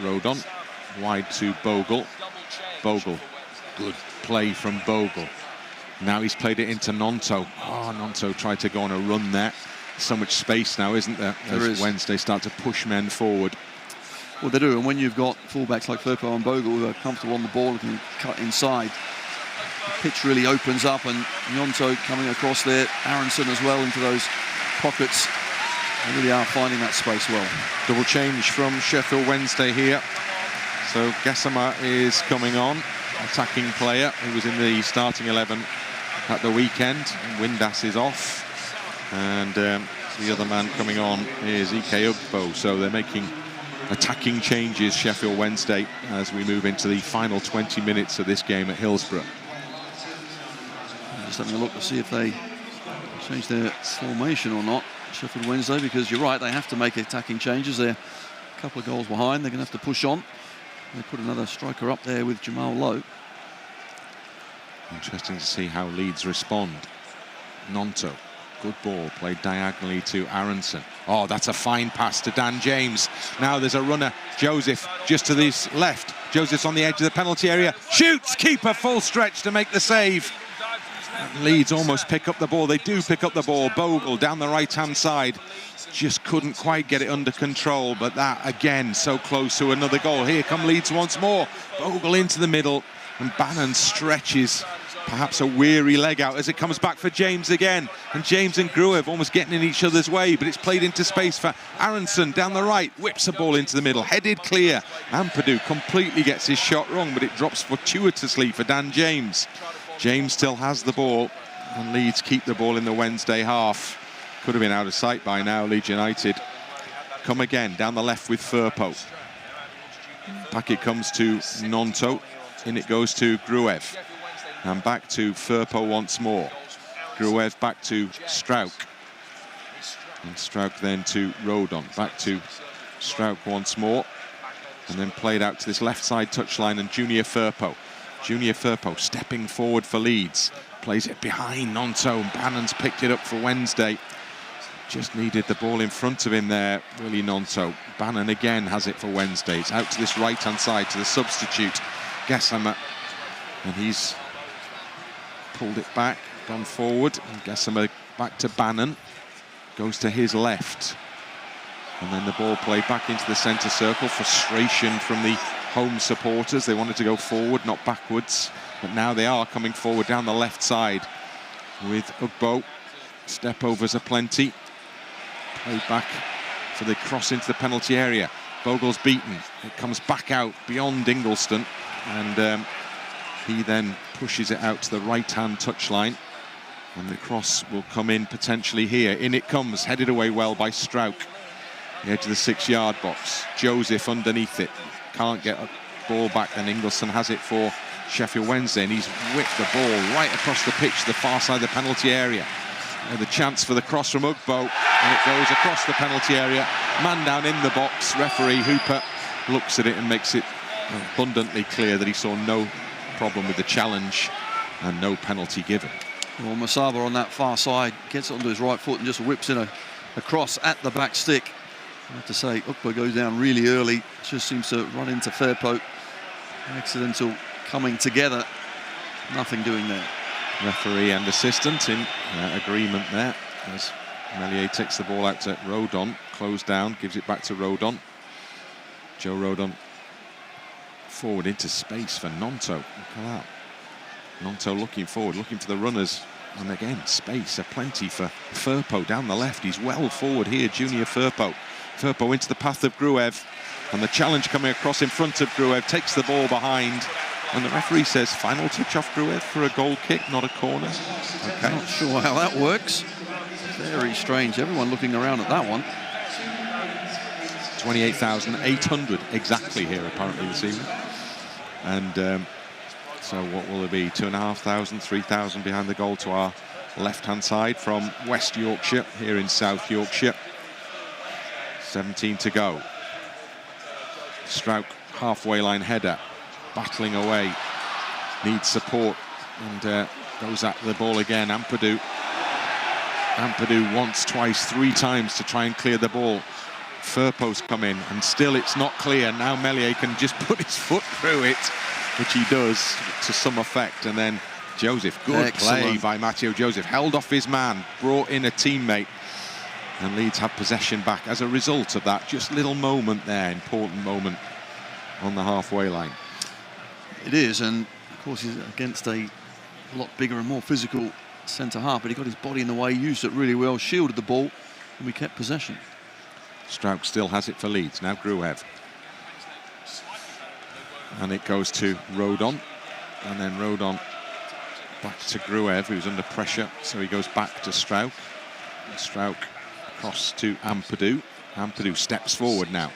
Rodon. Wide to Bogle. Bogle. Good play from Bogle. Now he's played it into Gnonto. Oh, Gnonto tried to go on a run there. So much space now, isn't there? As Wednesday start to push men forward. Well, they do, and when you've got fullbacks like Firpo and Bogle who are comfortable on the ball and can cut inside, the pitch really opens up, and Gnonto coming across there, Aaronson as well into those pockets. They really are finding that space well. Double change from Sheffield Wednesday here. So Gassama is coming on, attacking player. He was in the starting 11 at the weekend. Windass is off. And the other man coming on is Ugbo. So they're making attacking changes, Sheffield Wednesday, as we move into the final 20 minutes of this game at Hillsborough. Just having a look to see if they change their formation or not, Sheffield Wednesday, because you're right, they have to make attacking changes. They're a couple of goals behind. They're going to have to push on. They put another striker up there with Lowe. Interesting to see how Leeds respond. Gnonto. Good ball, played diagonally to Aaronson. Oh, that's a fine pass to Dan James. Now there's a runner, Joseph, just to his left. Joseph's on the edge of the penalty area. Shoots, keeper full stretch to make the save. Leeds almost pick up the ball. They do pick up the ball. Bogle down the right-hand side. Just couldn't quite get it under control, but that, again, so close to another goal. Here come Leeds once more. Bogle into the middle, and Bannan stretches perhaps a weary leg out as it comes back for James again. And James and Gruev almost getting in each other's way, but it's played into space for Aaronson down the right. Whips a ball into the middle, headed clear. Ampadu completely gets his shot wrong, but it drops fortuitously for Dan James. James still has the ball, and Leeds keep the ball in the Wednesday half. Could have been out of sight by now, Leeds United. Come again, down the left with Firpo. Back it comes to Gnonto. In it goes to Gruev. And back to Firpo once more. Gruev back to Struijk. And Struijk then to Rodon. Back to Struijk once more. And then played out to this left side touchline, and Junior Firpo. Junior Firpo stepping forward for Leeds. Plays it behind Gnonto, and Bannan's picked it up for Wednesday. Just needed the ball in front of him there, Willie Gnonto. Bannan again has it for Wednesday. It's out to this right-hand side to the substitute, Gassama. And he's pulled it back, gone forward, and Gassama back to Bannan. Goes to his left. And then the ball played back into the centre circle. Frustration from the home supporters. They wanted to go forward, not backwards. But now they are coming forward down the left side with Ugbo. Step overs aplenty. Played back for the cross into the penalty area. Bogle's beaten. It comes back out beyond Ingelsson. And he then pushes it out to the right-hand touchline. And the cross will come in potentially here. In it comes, headed away well by Struijk. The edge of the 6-yard box. Joseph underneath it. Can't get a ball back, and Ingelsson has it for Sheffield Wednesday, and he's whipped the ball right across the pitch to the far side of the penalty area. And the chance for the cross from Ugbo, and it goes across the penalty area. Man down in the box. Referee Hooper looks at it and makes it abundantly clear that he saw no problem with the challenge and no penalty given. Well, Musaba on that far side gets it onto his right foot and just whips in a cross at the back stick. I have to say, Ugbo goes down really early. Just seems to run into Firpo. Accidental coming together. Nothing doing there. Referee and assistant in agreement there, as Meslier takes the ball out to Rodon. Closed down, gives it back to Rodon. Joe Rodon forward into space for Gnonto. Look at that. Gnonto looking forward, looking for the runners And again, space aplenty for Firpo down the left. He's well forward here, junior Firpo. Firpo into the path of Gruev. And the challenge coming across in front of Gruev, takes the ball behind. And the referee says final touch off Gruev for a goal kick, not a corner. Okay. Not sure how that works. Very strange. Everyone looking around at that one. 28,800 exactly here apparently this evening. And so what will there be? 2,500, 3,000 behind the goal to our left-hand side from West Yorkshire here in South Yorkshire. 17 to go. Struijk, halfway line header, battling away, needs support, and goes at the ball again. Ampadu once, twice, three times to try and clear the ball. Firpo's come in, and still it's not clear. Now Meslier can just put his foot through it, which he does to some effect. And then Joseph, good play by Matteo Joseph, held off his man, brought in a teammate, and Leeds have possession back as a result of that just little moment there, important moment on the halfway line. It is, and of course he's against a lot bigger and more physical centre-half, but he got his body in the way, used it really well, shielded the ball, and we kept possession. Struijk still has it for Leeds, now Gruev. And it goes to Rodon, and then Rodon back to Gruev, who's under pressure, so he goes back to Struijk. Struijk across to Ampadu. Ampadu steps forward now.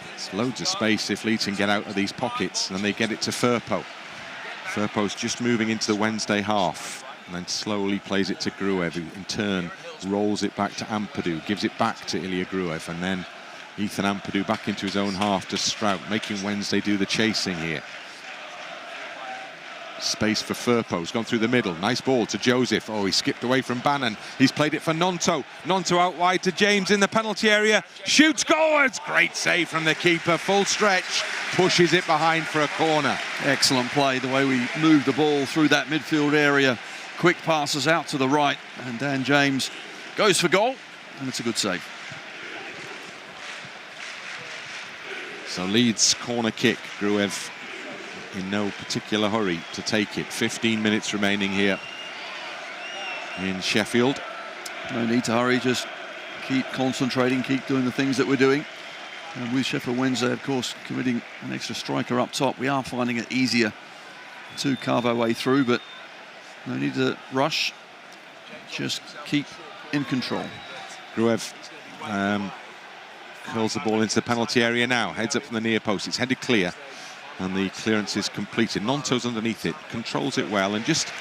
There's loads of space if Leeds can get out of these pockets, and they get it to Firpo. Firpo's just moving into the Wednesday half, and then slowly plays it to Gruev, who in turn rolls it back to Ampadu, gives it back to Ilya Gruev, and then Ethan Ampadu back into his own half to Struijk, making Wednesday do the chasing here. Space for Firpo, he's gone through the middle, nice ball to Joseph. Oh, he skipped away from Bannan, he's played it for Gnonto. Gnonto out wide to James in the penalty area, shoots, goals! Great save from the keeper, full stretch, pushes it behind for a corner. Excellent play, the way we moved the ball through that midfield area. Quick passes out to the right, and Dan James goes for goal, and it's a good save. So Leeds corner kick, Gruev in no particular hurry to take it. 15 minutes remaining here in Sheffield. No need to hurry, just keep concentrating, keep doing the things that we're doing. And with Sheffield Wednesday, of course, committing an extra striker up top, we are finding it easier to carve our way through, but no need to rush, just keep in control. Gruev curls the ball into the penalty area now, heads up from the near post, it's headed clear, and the clearance is completed. Gnonto's underneath it, controls it well, and just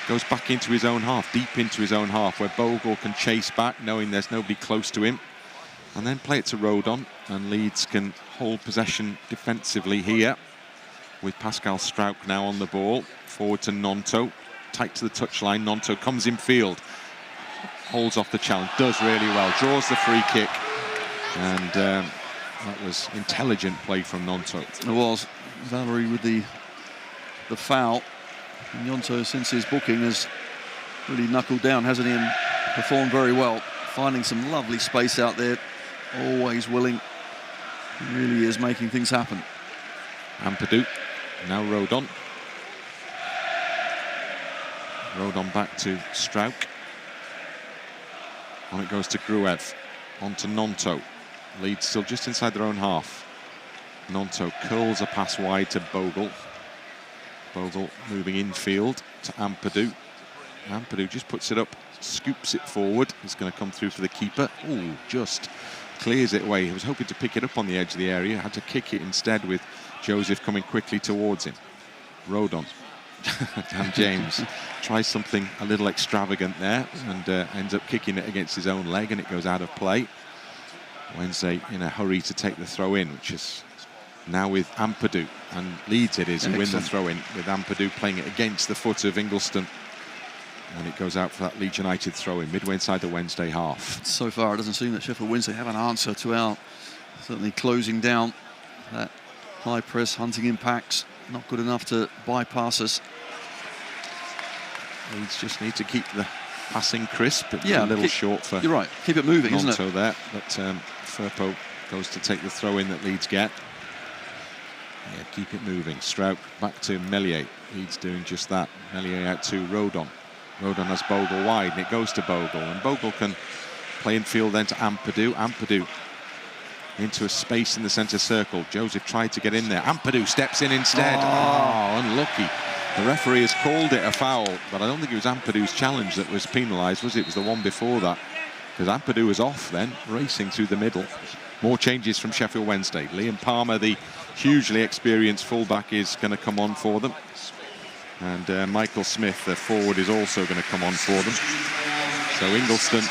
goes back into his own half, deep into his own half, where Bogle can chase back, knowing there's nobody close to him, and then play it to Rodon, and Leeds can hold possession defensively here, with Pascal Struijk now on the ball, forward to Gnonto, tight to the touchline. Gnonto comes in field, holds off the challenge, does really well, draws the free kick, and that was intelligent play from Gnonto. It was. Valery with the foul. And Gnonto, since his booking, has really knuckled down, hasn't he, and performed very well, finding some lovely space out there, always willing. He really is making things happen. Ampadu, now Rodon. Rodon back to Struijk. On it goes to Gruev, on to Gnonto. Leeds still just inside their own half. Gnonto curls a pass wide to Bogle. Bogle moving infield to Ampadu. Ampadu just puts it up, scoops it forward. He's going to come through for the keeper. Ooh, just clears it away. He was hoping to pick it up on the edge of the area, had to kick it instead with Joseph coming quickly towards him. Rodon. Dan James tries something a little extravagant there and ends up kicking it against his own leg, and it goes out of play. Wednesday in a hurry to take the throw in, which is now with Ampadu, and Leeds it is who win the throw in, with Ampadu playing it against the foot of Ingelsson, and it goes out for that Leeds United throw in midway inside the Wednesday half. So far it doesn't seem that Sheffield Wednesday have an answer to our certainly closing down that high press, hunting impacts, not good enough to bypass us. Leeds just need to keep the passing crisp, but yeah, a little short for. You're right, keep it moving, Gnonto isn't it? There, but Firpo goes to take the throw in that Leeds get. Yeah, keep it moving. Struijk back to Meslier. Leeds doing just that. Meslier out to Rodon. Rodon has Bogle wide, and it goes to Bogle. And Bogle can play in field then to Ampadu. Ampadu into a space in the centre circle. Joseph tried to get in there. Ampadu steps in instead. Oh, unlucky. The referee has called it a foul, but I don't think it was Ampadu's challenge that was penalised, was it? It was the one before that. Because Ampadu was off then, racing through the middle. More changes from Sheffield Wednesday. Liam Palmer, the hugely experienced fullback, is going to come on for them. And Michael Smith, the forward, is also going to come on for them. So Ingelsson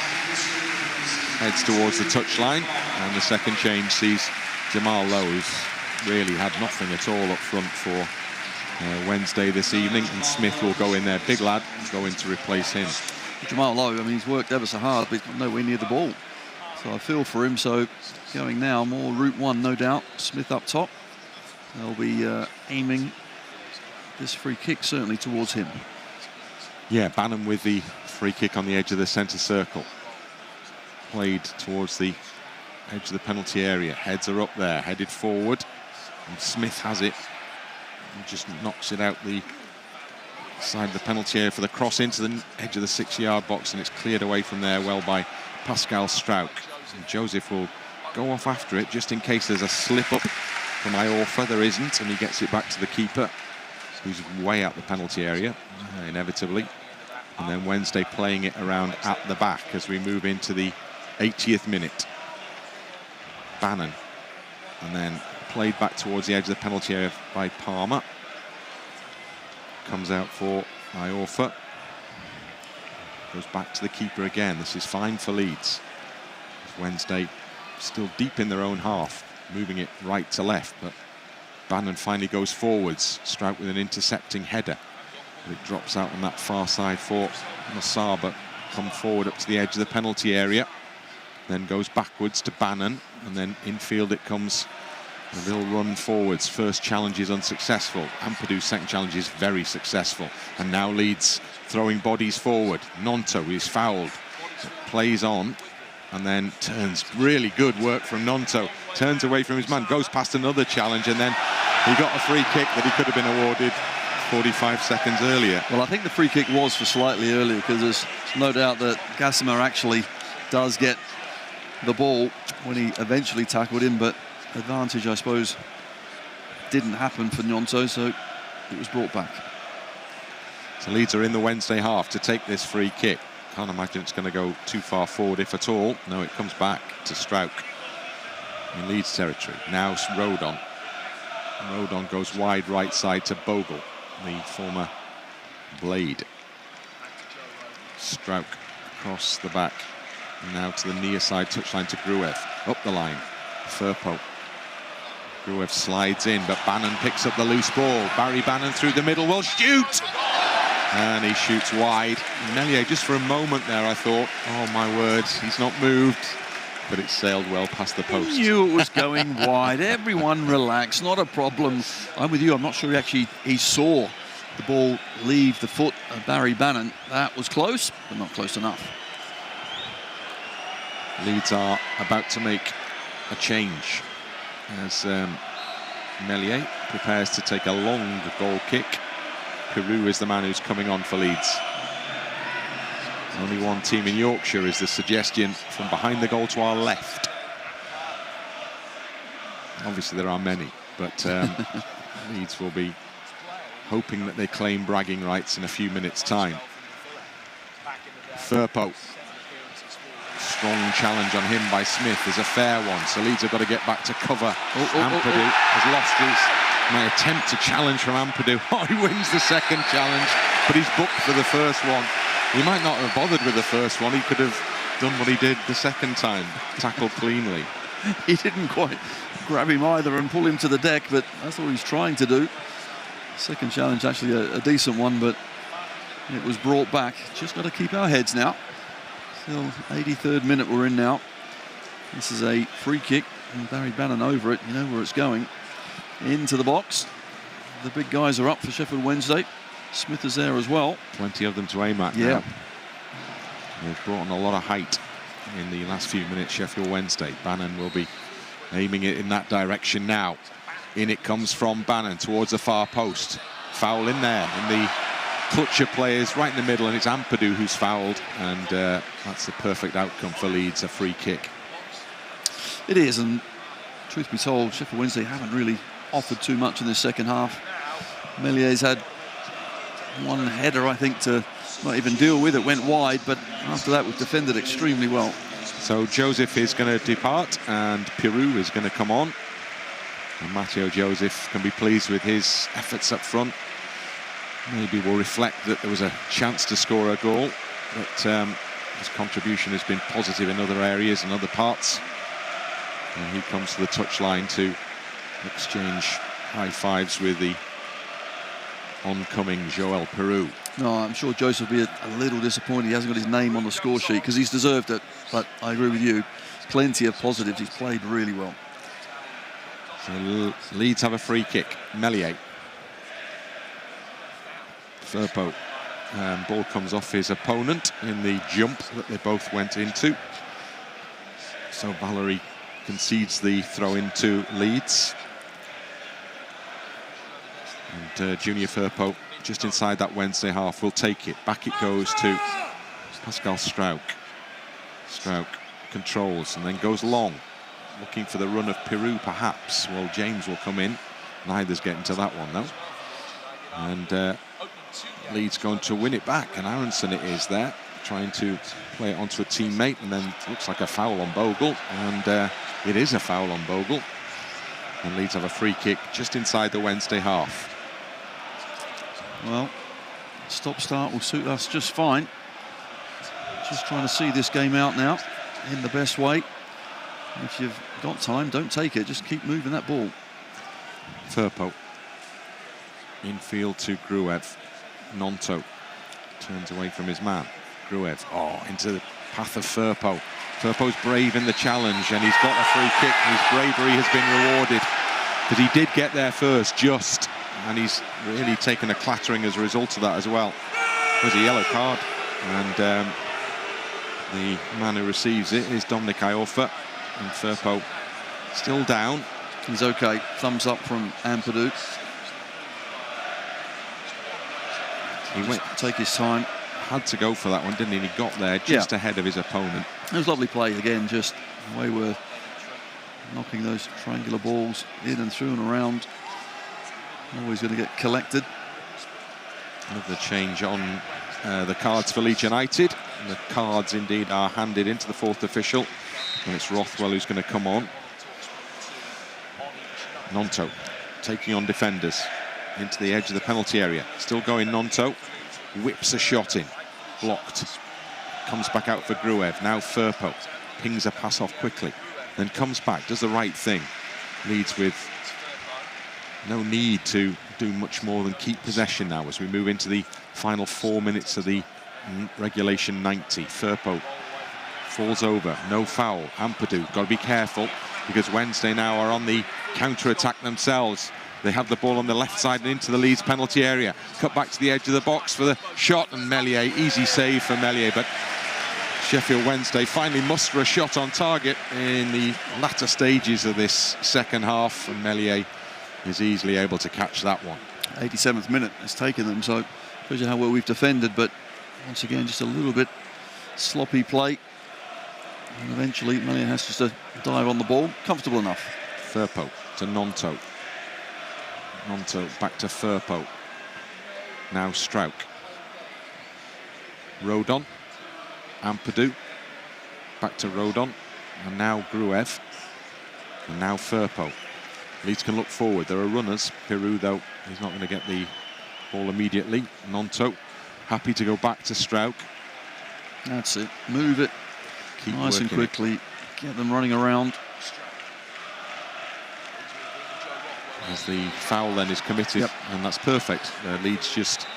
heads towards the touchline, and the second change sees Jamal Lowe, who's really had nothing at all up front for Wednesday this evening, and Smith will go in there. Big lad go in to replace him. Jamal Lowe, I mean, he's worked ever so hard, but he's nowhere near the ball. So I feel for him. So going now, more route one, no doubt. Smith up top. They'll be aiming this free kick certainly towards him. Yeah, Bannan with the free kick on the edge of the centre circle. Played towards the edge of the penalty area. Heads are up there, headed forward. And Smith has it. And just knocks it out the side of the penalty area for the cross into the edge of the 6-yard box, and it's cleared away from there well by Pascal Struijk. And Joseph will go off after it just in case there's a slip up from Iorfa. There isn't, and he gets it back to the keeper, who's way out the penalty area, inevitably. And then Wednesday playing it around at the back as we move into the 80th minute. Bannan, and then played back towards the edge of the penalty area by Palmer. Comes out for Iorfa. Goes back to the keeper again. This is fine for Leeds. Wednesday still deep in their own half, moving it right to left, but Bannan finally goes forwards. Struijk with an intercepting header. But it drops out on that far side for Musaba. Come forward up to the edge of the penalty area. Then goes backwards to Bannan, and then infield it comes. A little run forwards. First challenge is unsuccessful. Ampadu's second challenge is very successful. And now Leeds throwing bodies forward. Gnonto is fouled. It plays on and then turns. Really good work from Gnonto. Turns away from his man, goes past another challenge, and then he got a free kick that he could have been awarded 45 seconds earlier. Well, I think the free kick was for slightly earlier, because there's no doubt that Gassama actually does get the ball when he eventually tackled him, but advantage, I suppose, didn't happen for Gnonto, so it was brought back. So Leeds are in the Wednesday half to take this free kick. Can't imagine it's going to go too far forward, if at all. No, it comes back to Struijk in Leeds territory. Now Rodon. Rodon goes wide right side to Bogle, the former Blade. Struijk across the back. And now to the near side touchline to Gruev. Up the line. Firpo. Gruev slides in, but Bannan picks up the loose ball. Barry Bannan through the middle will shoot! And he shoots wide. Meslier, just for a moment there, I thought, oh my word, he's not moved. But it sailed well past the post. He knew it was going wide. Everyone relax, not a problem. I'm with you. I'm not sure he saw the ball leave the foot of Barry Bannan. That was close, but not close enough. Leeds are about to make a change as Meslier prepares to take a long goal kick. Piroe is the man who's coming on for Leeds. Only one team in Yorkshire is the suggestion from behind the goal to our left. Obviously there are many, but Leeds will be hoping that they claim bragging rights in a few minutes' time. Firpo. Strong challenge on him by Smith is a fair one, so Leeds have got to get back to cover. Ampadu has lost his attempt to challenge from Ampadu. Oh, he wins the second challenge, but he's booked for the first one. He might not have bothered with the first one. He could have done what he did the second time, tackled cleanly. He didn't quite grab him either and pull him to the deck, but that's what he's trying to do. Second challenge, actually a decent one, but it was brought back. Just got to keep our heads now. Still 83rd minute we're in now. This is a free kick, and Barry Bannan over it. You know where it's going. Into the box. The big guys are up for Sheffield Wednesday. Smith is there as well. Plenty of them to aim at now. They've brought on a lot of height in the last few minutes, Sheffield Wednesday. Bannan will be aiming it in that direction now. In it comes from Bannan towards the far post. Foul in there in the clutch of players right in the middle, and it's Ampadu who's fouled, and that's the perfect outcome for Leeds, a free kick. It is, and truth be told, Sheffield Wednesday haven't really offered too much in the second half. Meslier's had one header, I think, to not even deal with. It went wide, but after that, we've defended extremely well. So Joseph is going to depart, and Piroe is going to come on. And Matteo Joseph can be pleased with his efforts up front. Maybe will reflect that there was a chance to score a goal, but his contribution has been positive in other areas and other parts. And he comes to the touchline to exchange high fives with the oncoming Joël Piroe. No, I'm sure Joseph will be a little disappointed he hasn't got his name on the score sheet, because he's deserved it. But I agree with you, plenty of positives. He's played really well. So Leeds have a free kick. Meslier. Firpo. Ball comes off his opponent in the jump that they both went into. So Valery concedes the throw into Leeds. And Junior Firpo, just inside that Wednesday half, will take it. Back it goes to Pascal Struijk. Struijk controls and then goes long, looking for the run of Piroe, perhaps. Well, James will come in. Neither's getting to that one, though. And Leeds going to win it back, and Aaronson it is there, trying to play it onto a teammate, and then looks like a foul on Bogle, and it is a foul on Bogle. And Leeds have a free kick just inside the Wednesday half. Well, stop-start will suit us just fine. Just trying to see this game out now in the best way. And if you've got time, don't take it. Just keep moving that ball. Firpo. Infield to Gruev. Gnonto turns away from his man. Gruev, into the path of Firpo. Firpo's brave in the challenge, and he's got a free kick. His bravery has been rewarded, because he did get there first, just. And he's really taken a clattering as a result of that as well. There's a yellow card, and the man who receives it is Dominic Iorfa, and Firpo still down. He's okay. Thumbs up from Ampadu. He went, take his time. Had to go for that one, didn't he? He got there just ahead of his opponent. It was lovely play again, just the way we're knocking those triangular balls in and through and around. Always going to get collected. Another change on the cards for Leeds United. And the cards indeed are handed into the fourth official, and it's Rothwell who's going to come on. Gnonto taking on defenders into the edge of the penalty area. Still going Gnonto. Whips a shot in. Blocked. Comes back out for Gruev. Now Firpo pings a pass off quickly. Then comes back, does the right thing. Leeds with no need to do much more than keep possession now as we move into the final 4 minutes of the regulation 90. Firpo falls over, no foul. Ampadu, got to be careful, because Wednesday now are on the counter-attack themselves. They have the ball on the left side and into the Leeds penalty area. Cut back to the edge of the box for the shot, and Meslier, easy save for Meslier, but Sheffield Wednesday finally muster a shot on target in the latter stages of this second half, and Meslier is easily able to catch that one. 87th minute has taken them, so shows you how well we've defended, but once again just a little bit sloppy play, and eventually Meslier has just to dive on the ball. Comfortable enough. Firpo to Gnonto. Gnonto back to Firpo. Now Struijk. Rodon. Ampadu. Back to Rodon. And now Gruev. And now Firpo. Leeds can look forward. There are runners. Piroe, though, he's not going to get the ball immediately. Gnonto happy to go back to Struijk. That's it. Move it. Keep nice and quickly. It. Get them running around. As the foul then is committed, and that's perfect. Leeds just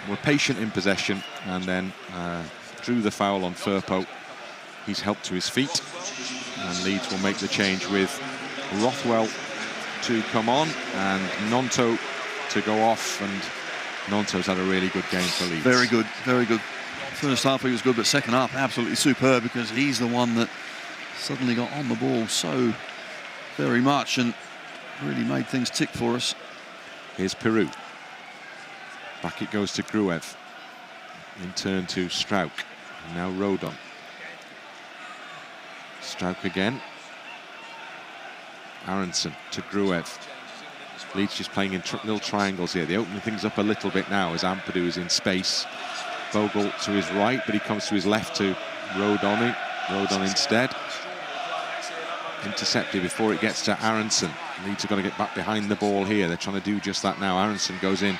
were patient in possession, and then drew the foul on Firpo. He's helped to his feet, and Leeds will make the change with Rothwell to come on and Gnonto to go off, and Gnonto's had a really good game for Leeds. Very good, very good. First half he was good, but second half absolutely superb, because he's the one that suddenly got on the ball so very much and really made things tick for us. Here's Piroe. Back it goes to Gruev. in turn to Struijk. And now Rodon. Struijk again. Aaronson to Gruev. Leeds just playing in little triangles here. They're opening things up a little bit now as Ampadu is in space. Bogle to his right, but he comes to his left to Rodon. Rodon instead. Intercepted before it gets to Aaronson. Leeds are going to get back behind the ball here. They're trying to do just that now. Aaronson goes in,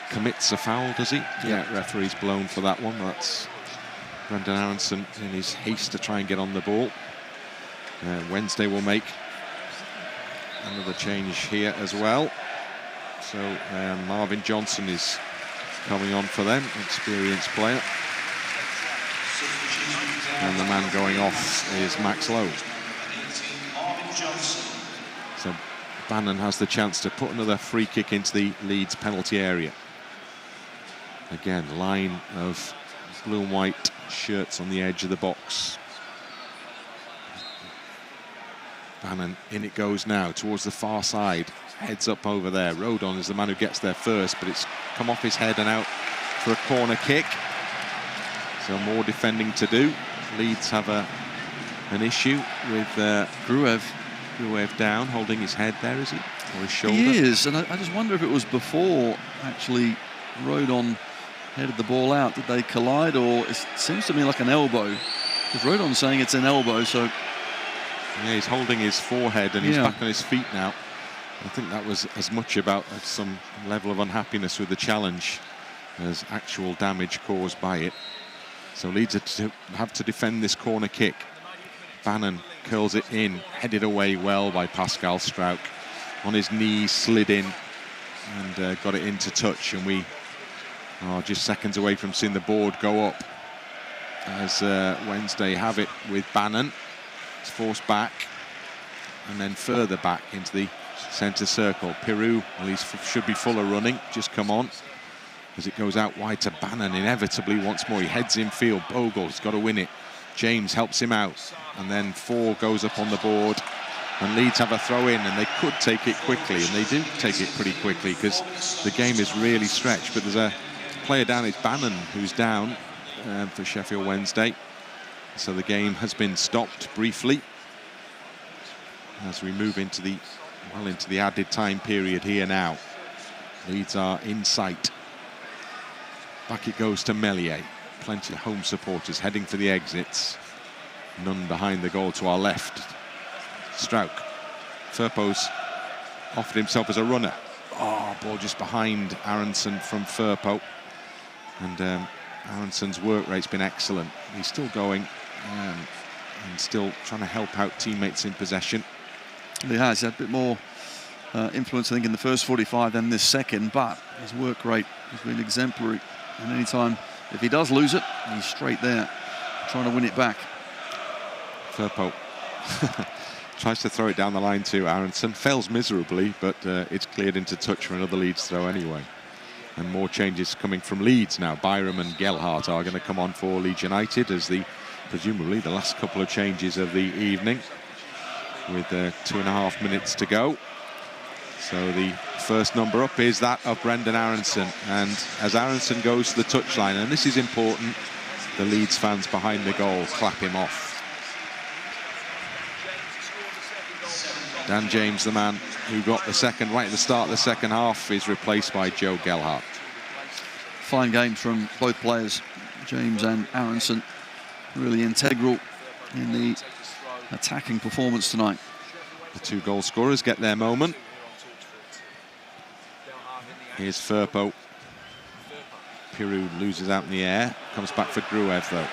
commits a foul, does he? Yeah, referee's blown for that one. That's Brendan Aaronson in his haste to try and get on the ball. Wednesday will make another change here as well. So Marvin Johnson is coming on for them, experienced player. And the man going off is Max Lowe. So Bannan has the chance to put another free kick into the Leeds penalty area. Again, line of blue and white shirts on the edge of the box. Bannan, in it goes now towards the far side. Heads up over there. Rodon is the man who gets there first, but it's come off his head and out for a corner kick. So more defending to do. Leeds have an issue with Gruev. Gruev down, holding his head there, is he? Or his shoulder? He is, and I just wonder if it was before actually Rodon headed the ball out. Did they collide, or it seems to me like an elbow? Because Rodon's saying it's an elbow, so... Yeah, he's holding his forehead and he's back on his feet now. I think that was as much about some level of unhappiness with the challenge as actual damage caused by it. So Leeds have to defend this corner kick. Bannan curls it in, headed away well by Pascal Struijk. On his knees, slid in and got it into touch. And we are just seconds away from seeing the board go up as Wednesday have it with Bannan. It's forced back and then further back into the centre circle. Piroe, well, he should be fuller running, just come on as it goes out wide to Bannan inevitably once more. He heads in field. Bogle's got to win it. James helps him out, and then 4 goes up on the board, and Leeds have a throw in, and they could take it quickly, and they do take it pretty quickly because the game is really stretched. But there's a player down, it's Bannan, who's down for Sheffield Wednesday. So the game has been stopped briefly as we move into the added time period here now. Leeds are in sight. Back it goes to Meslier. Plenty of home supporters heading for the exits. None behind the goal to our left. Struijk. Firpo's offered himself as a runner. Oh, ball just behind Aaronson from Firpo. And Aaronson's work rate's been excellent. He's still going and still trying to help out teammates in possession. He has had a bit more influence, I think, in the first 45 than this second, but his work rate has been exemplary. And any time, if he does lose it, he's straight there, trying to win it back. Firpo tries to throw it down the line to Aaronson, fails miserably, but it's cleared into touch for another Leeds throw anyway. And more changes coming from Leeds now. Byram and Gelhardt are going to come on for Leeds United as presumably the last couple of changes of the evening, with 2.5 minutes to go. So the first number up is that of Brendan Aaronson, and as Aaronson goes to the touchline, and this is important, the Leeds fans behind the goal clap him off. Dan James, the man who got the second right at the start of the second half, is replaced by Joe Gelhardt. Fine games from both players, James and Aaronson, really integral in the attacking performance tonight. The 2 goal scorers get their moment. Here's Firpo. Piroe loses out in the air. Comes back for Gruev, though.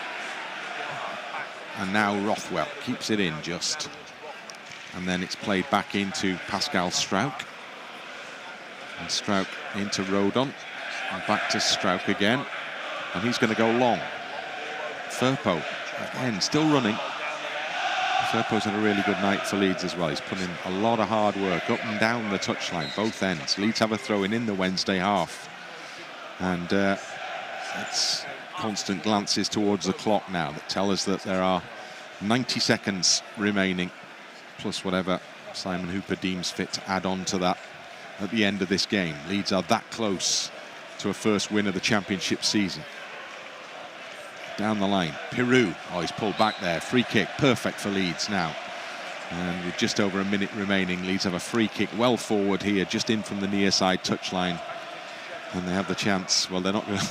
And now Rothwell keeps it in just. And then it's played back into Pascal Struijk. And Struijk into Rodon. And back to Struijk again. And he's going to go long. Firpo, again, still running. Firpo's had a really good night for Leeds as well. He's put in a lot of hard work up and down the touchline, both ends. Leeds have a throw-in in the Wednesday half. And it's constant glances towards the clock now that tell us that there are 90 seconds remaining, plus whatever Simon Hooper deems fit to add on to that at the end of this game. Leeds are that close to a first win of the championship season. down the line. Piroe, oh, he's pulled back there. Free kick, perfect for Leeds now. And with just over a minute remaining, Leeds have a free kick well forward here, just in from the near side touchline. And they have the chance. Well, they're not going to...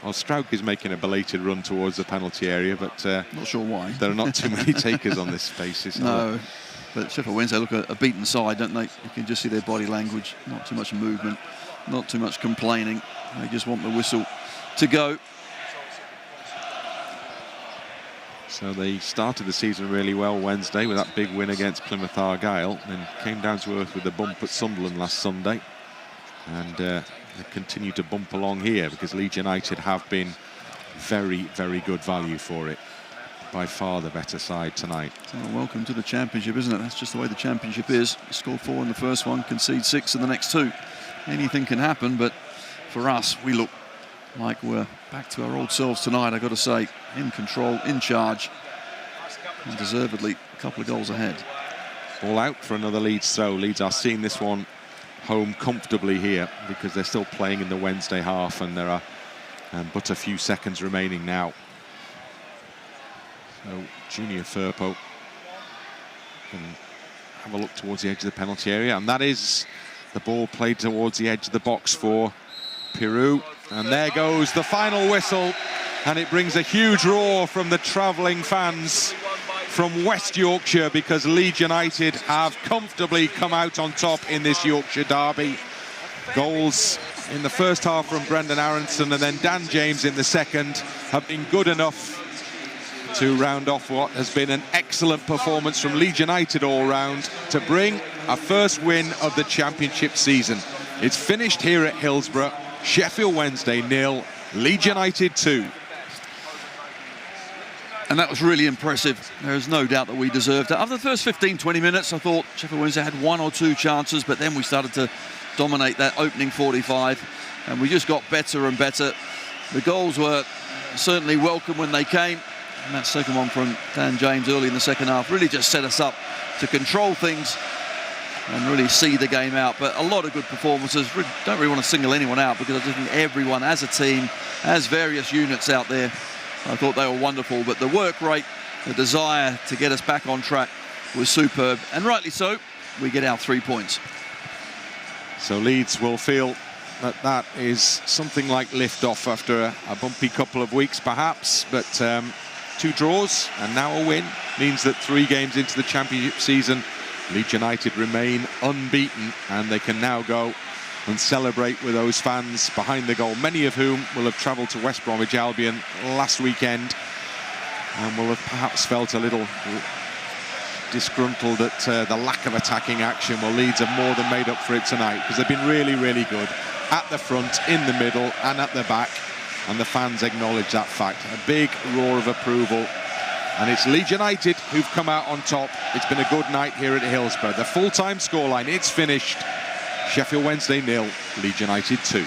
Well, Struijk is making a belated run towards the penalty area, but... not sure why. There are not too many takers on this basis. No, but Sheffield Wednesday look a beaten side, don't they? You can just see their body language. Not too much movement, not too much complaining. They just want the whistle to go. So they started the season really well Wednesday with that big win against Plymouth Argyle, and came down to earth with a bump at Sunderland last Sunday. And they continue to bump along here because Leeds United have been very, very good value for it. By far the better side tonight. Well, welcome to the Championship, isn't it? That's just the way the Championship is. Score 4 in the first one, concede 6 in the next 2. Anything can happen, but for us, we look like we're back to our old selves tonight, I've got to say. In control, in charge, and deservedly a couple of goals ahead. All out for another Leeds throw. Leeds are seeing this one home comfortably here because they're still playing in the Wednesday half, and there are but a few seconds remaining now. So Junior Firpo can have a look towards the edge of the penalty area, and that is the ball played towards the edge of the box for Piroe. And there goes the final whistle, and it brings a huge roar from the travelling fans from West Yorkshire because Leeds United have comfortably come out on top in this Yorkshire derby. Goals in the first half from Brendan Aaronson and then Dan James in the second have been good enough to round off what has been an excellent performance from Leeds United all round to bring a first win of the Championship season. It's finished here at Hillsborough. Sheffield Wednesday 0, Leeds United 2. And that was really impressive. There is no doubt that we deserved it. After the first 15-20 minutes, I thought Sheffield Wednesday had 1 or 2 chances, but then we started to dominate that opening 45, and we just got better and better. The goals were certainly welcome when they came. And that second one from Dan James early in the second half really just set us up to control things and really see the game out. But a lot of good performances. Don't really want to single anyone out because I think everyone as a team, as various units out there, I thought they were wonderful. But the work rate, the desire to get us back on track was superb. And rightly so, we get our 3 points. So Leeds will feel that that is something like lift-off after a bumpy couple of weeks perhaps, but 2 draws and now a win means that 3 games into the Championship season, Leeds United remain unbeaten, and they can now go and celebrate with those fans behind the goal, many of whom will have travelled to West Bromwich Albion last weekend and will have perhaps felt a little disgruntled at the lack of attacking action. Well, Leeds have more than made up for it tonight because they've been really, really good at the front, in the middle and at the back, and the fans acknowledge that fact. A big roar of approval, and it's Leeds United who've come out on top. It's been a good night here at Hillsborough. The full-time scoreline, it's finished. Sheffield Wednesday 0, Leeds United 2.